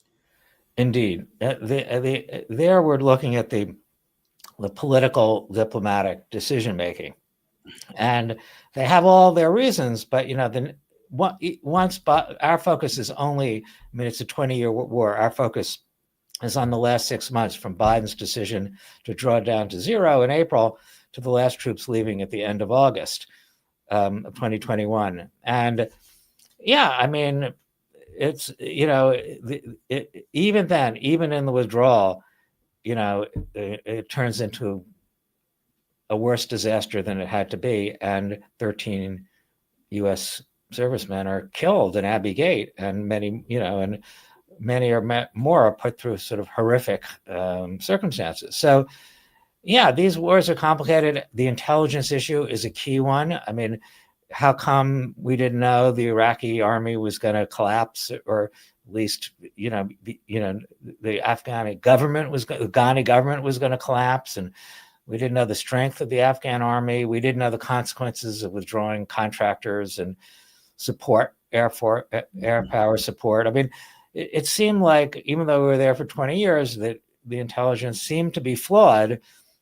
Indeed. There we're looking at the political diplomatic decision-making. And they have all their reasons, but our focus is only, it's a 20-year war. Our focus is on the last 6 months, from Biden's decision to draw down to 0 in April to the last troops leaving at the end of August of 2021. And it's, even then, even in the withdrawal, it turns into a worse disaster than it had to be. And 13 U.S. servicemen are killed in Abbey Gate, and many more are put through sort of horrific circumstances. So, these wars are complicated. The intelligence issue is a key one. How come we didn't know the Iraqi army was going to collapse, or at least, the Afghani government was going to collapse, and we didn't know the strength of the Afghan army. We didn't know the consequences of withdrawing contractors and support, air power support. It seemed like, even though we were there for 20 years, that the intelligence seemed to be flawed,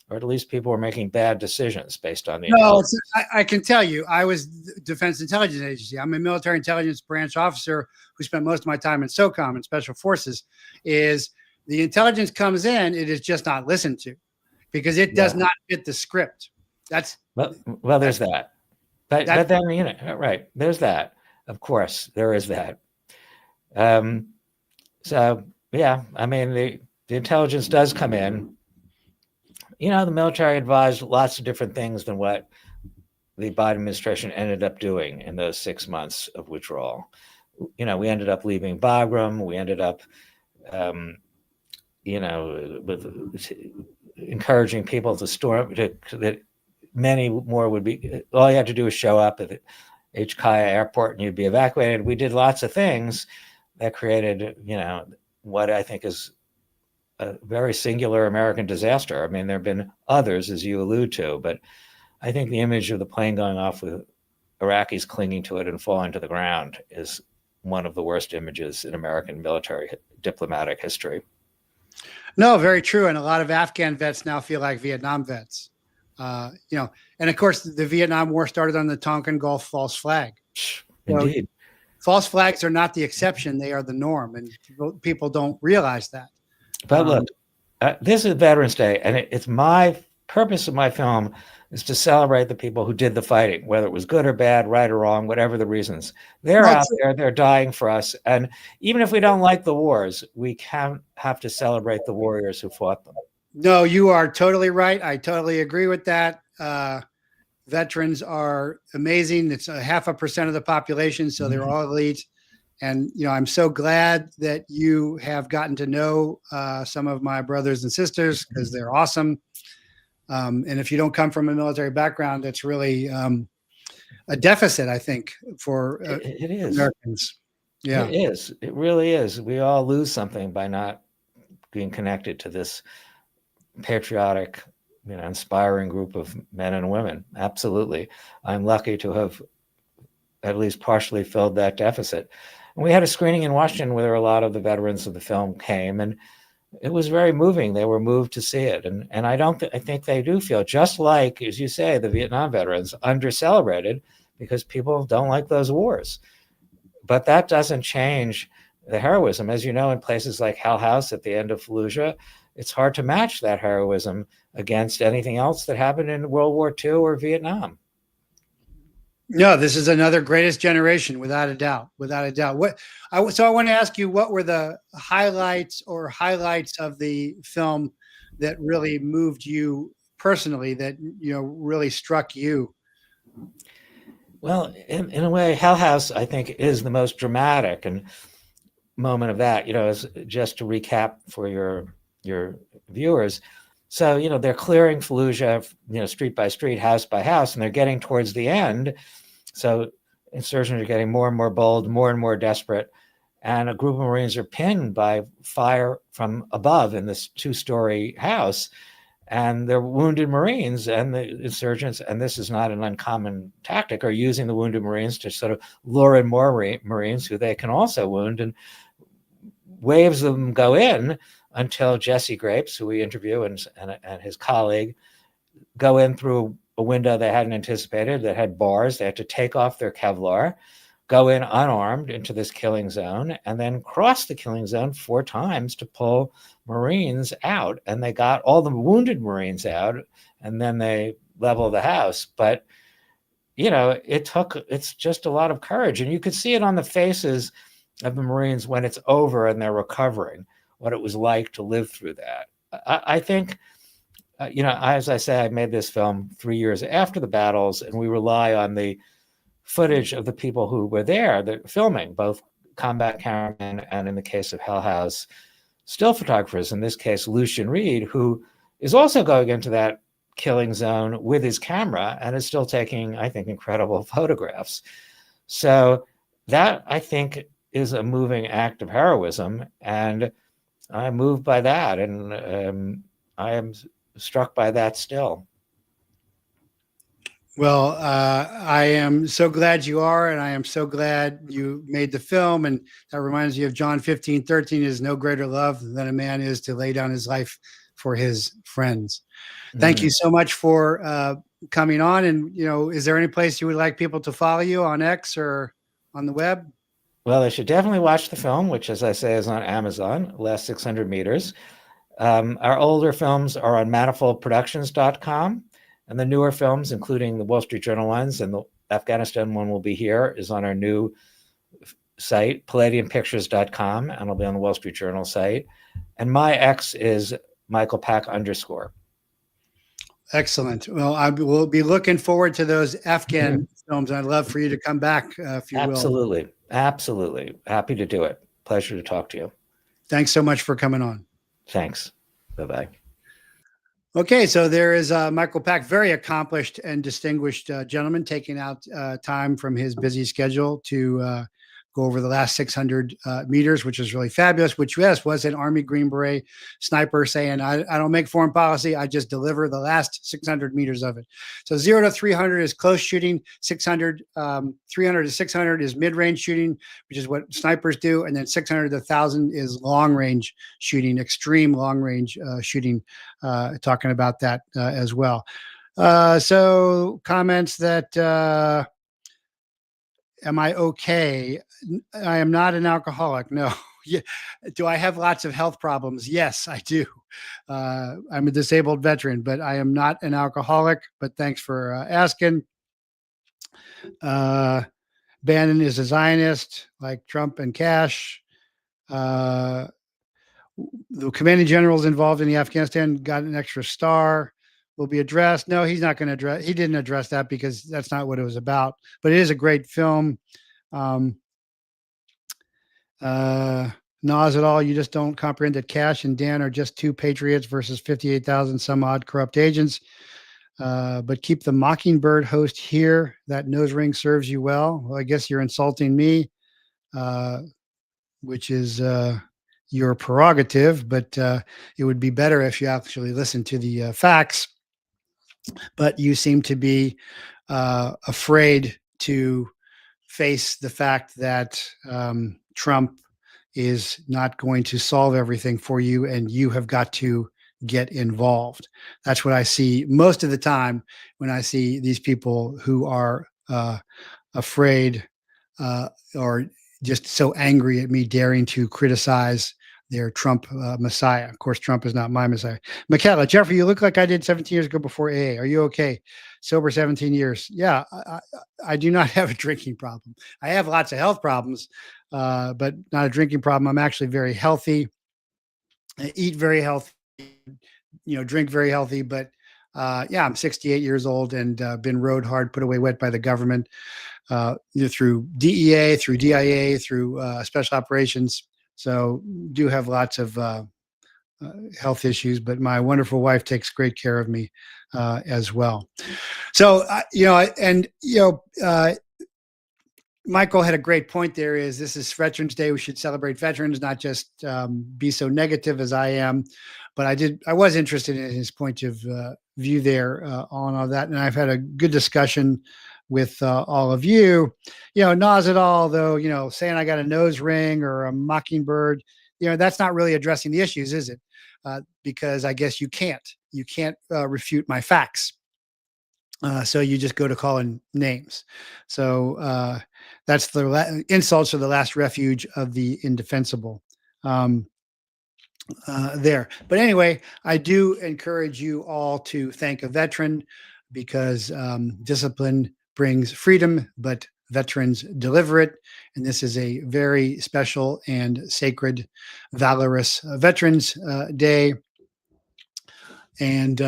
or at least people were making bad decisions based on the intelligence.
I can tell you, I was Defense Intelligence Agency. I'm a military intelligence branch officer who spent most of my time in SOCOM and Special Forces. Is the intelligence comes in, it is just not listened to, because it does not fit the script. There's that. But then, right, there's that. Of course, there is that. The intelligence does come in. The military advised lots of different things than what the Biden administration ended up doing in those 6 months of withdrawal. We ended up leaving Bagram. We ended up, with encouraging people to storm, that many more would be, all you had to do is show up at the HKIA airport and you'd be evacuated. We did lots of things that created, what I think is a very singular American disaster. There have been others, as you allude to, but I think the image of the plane going off with Iraqis clinging to it and falling to the ground is one of the worst images in American military diplomatic history. No, very true. And a lot of Afghan vets now feel like Vietnam vets. And of course, the Vietnam War started on the Tonkin Gulf false flag.
Indeed.
False flags are not the exception. They are the norm. And people don't realize that.
But look, this is Veterans Day, and it's my purpose of my film is to celebrate the people who did the fighting, whether it was good or bad, right or wrong, whatever the reasons. They're out there, they're dying for us. And even if we don't like the wars, we have to celebrate the warriors who fought them.
No, you are totally right. I totally agree with that. Veterans are amazing. It's 0.5% of the population, so they're all elite. And, I'm so glad that you have gotten to know some of my brothers and sisters, because they're awesome. And if you don't come from a military background, that's really a deficit, I think, for
it is.
Americans. Yeah,
it is. It really is. We all lose something by not being connected to this patriotic, inspiring group of men and women. Absolutely. I'm lucky to have at least partially filled that deficit. And we had a screening in Washington where a lot of the veterans of the film came, and it was very moving. They were moved to see it. And I think they do feel, just like, as you say, the Vietnam veterans, under-celebrated because people don't like those wars. But that doesn't change the heroism. As you know, in places like Hell House at the end of Fallujah, it's hard to match that heroism against anything else that happened in World War II or Vietnam.
No, this is another greatest generation, without a doubt. Without a doubt. So I want to ask you, what were the highlights of the film that really moved you personally, that really struck you?
Well, in a way, Hell House, I think, is the most dramatic and moment of that. Is just to recap for your viewers. So they're clearing Fallujah, street by street, house by house, and they're getting towards the end. So insurgents are getting more and more bold, more and more desperate. And a group of Marines are pinned by fire from above in this 2-story house. And they're wounded Marines, and the insurgents, and this is not an uncommon tactic, are using the wounded Marines to sort of lure in more Marines who they can also wound. And waves of them go in until Jesse Grapes, who we interview, and his colleague go in through a window they hadn't anticipated that had bars. They had to take off their Kevlar, go in unarmed into this killing zone, and then cross the killing zone 4 times to pull Marines out. And they got all the wounded Marines out, and then they leveled the house. But, it's just a lot of courage. And you could see it on the faces of the Marines when it's over and they're recovering, what it was like to live through that. I think, as I say, I made this film 3 years after the battles, and we rely on the footage of the people who were there, the filming, both combat cameramen and, in the case of Hell House, still photographers, in this case, Lucian Reed, who is also going into that killing zone with his camera and is still taking, I think, incredible photographs. So that, I think, is a moving act of heroism, and I'm moved by that, and I am struck by that still.
Well, I am so glad you are, and I am so glad you made the film. And that reminds me of John 15:13, is no greater love than a man is to lay down his life for his friends. Thank you so much for coming on. And, is there any place you would like people to follow you on X or on the web?
Well, they should definitely watch the film, which, as I say, is on Amazon, Last 600 Meters. Our older films are on manifoldproductions.com, and the newer films, including the Wall Street Journal ones, and the Afghanistan one will be here, is on our new site, palladiumpictures.com, and it'll be on the Wall Street Journal site. And my X is _Michael_Pack.
Excellent. Well, I will be looking forward to those Afghan films. I'd love for you to come back if you
Absolutely.
will.
Absolutely. Happy to do it. Pleasure to talk to you.
Thanks so much for coming on.
Thanks. Bye-bye.
Okay, so there is Michael Pack, very accomplished and distinguished gentleman, taking out time from his busy schedule to go over the last 600 meters, which is really fabulous, which, yes, was an Army Green Beret sniper saying, I don't make foreign policy, I just deliver the last 600 meters of it. So 0 to 300 is close shooting, 300 to 600 is mid-range shooting, which is what snipers do, and then 600 to 1,000 is long-range shooting, extreme long-range shooting, talking about that as well. So comments that... am I okay? I am not an alcoholic. No. Yeah. Do I have lots of health problems? Yes, I do. I'm a disabled veteran, but I am not an alcoholic. But thanks for asking. Bannon is a Zionist, like Trump and Cash. The commanding generals involved in the Afghanistan got an extra star. Will be addressed. No, he's not going to address. He didn't address that because that's not what it was about. But it is a great film. Nas at all. You just don't comprehend that Cash and Dan are just 2 patriots versus 58,000 some odd corrupt agents. But keep the Mockingbird host here. That nose ring serves you well. Well, I guess you're insulting me, which is your prerogative. But it would be better if you actually listen to the facts. But you seem to be afraid to face the fact that Trump is not going to solve everything for you, and you have got to get involved. That's what I see most of the time when I see these people who are afraid or just so angry at me daring to criticize their Trump messiah. Of course, Trump is not my messiah. Michaela, Jeffrey, you look like I did 17 years ago before AA. Are you okay? Sober 17 years. Yeah, I do not have a drinking problem. I have lots of health problems, but not a drinking problem. I'm actually very healthy. I eat very healthy, drink very healthy, but yeah, I'm 68 years old and been rode hard, put away wet by the government, through DEA, through DIA, through special operations. So do have lots of health issues, but my wonderful wife takes great care of me as well. So, Michael had a great point there. This is Veterans Day. We should celebrate veterans, not just be so negative as I am. But I was interested in his point of view there on all that. And I've had a good discussion with all of you. Nas it all, though, saying I got a nose ring or a mockingbird, that's not really addressing the issues, is it? Because I guess you can't refute my facts. So you just go to calling names. So that's the insults are the last refuge of the indefensible there. But anyway, I do encourage you all to thank a veteran, because discipline brings freedom, but veterans deliver it. And this is a very special and sacred, valorous Veterans Day. And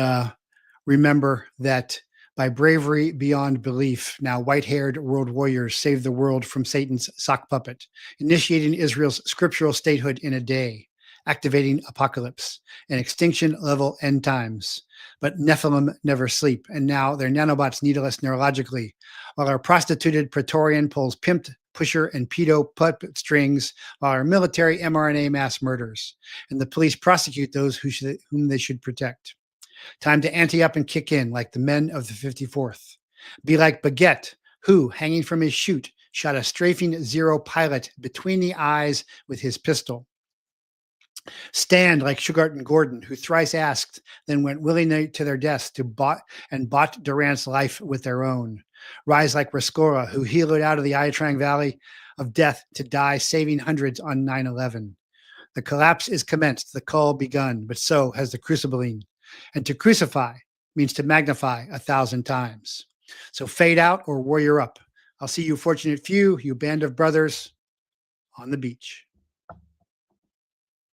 remember that by bravery beyond belief, now white-haired world warriors save the world from Satan's sock puppet, initiating Israel's scriptural statehood in a day, activating apocalypse and extinction-level end times. But Nephilim never sleep, and now their nanobots needle us neurologically, while our prostituted Praetorian pulls pimped, pusher, and pedo puppet strings, while our military mRNA mass murders, and the police prosecute those whom they should protect. Time to ante up and kick in like the men of the 54th. Be like Baguette, who, hanging from his chute, shot a strafing Zero pilot between the eyes with his pistol. Stand like Sugart and Gordon, who thrice asked, then went willingly to their deaths to bought Durant's life with their own. Rise like Rescora, who heeled out of the Iatrang Valley of death to die, saving hundreds on 9/11. The collapse is commenced, the cull begun, but so has the crucibling. And to crucify means to magnify 1,000 times. So fade out or warrior up. I'll see you fortunate few, you band of brothers, on the beach.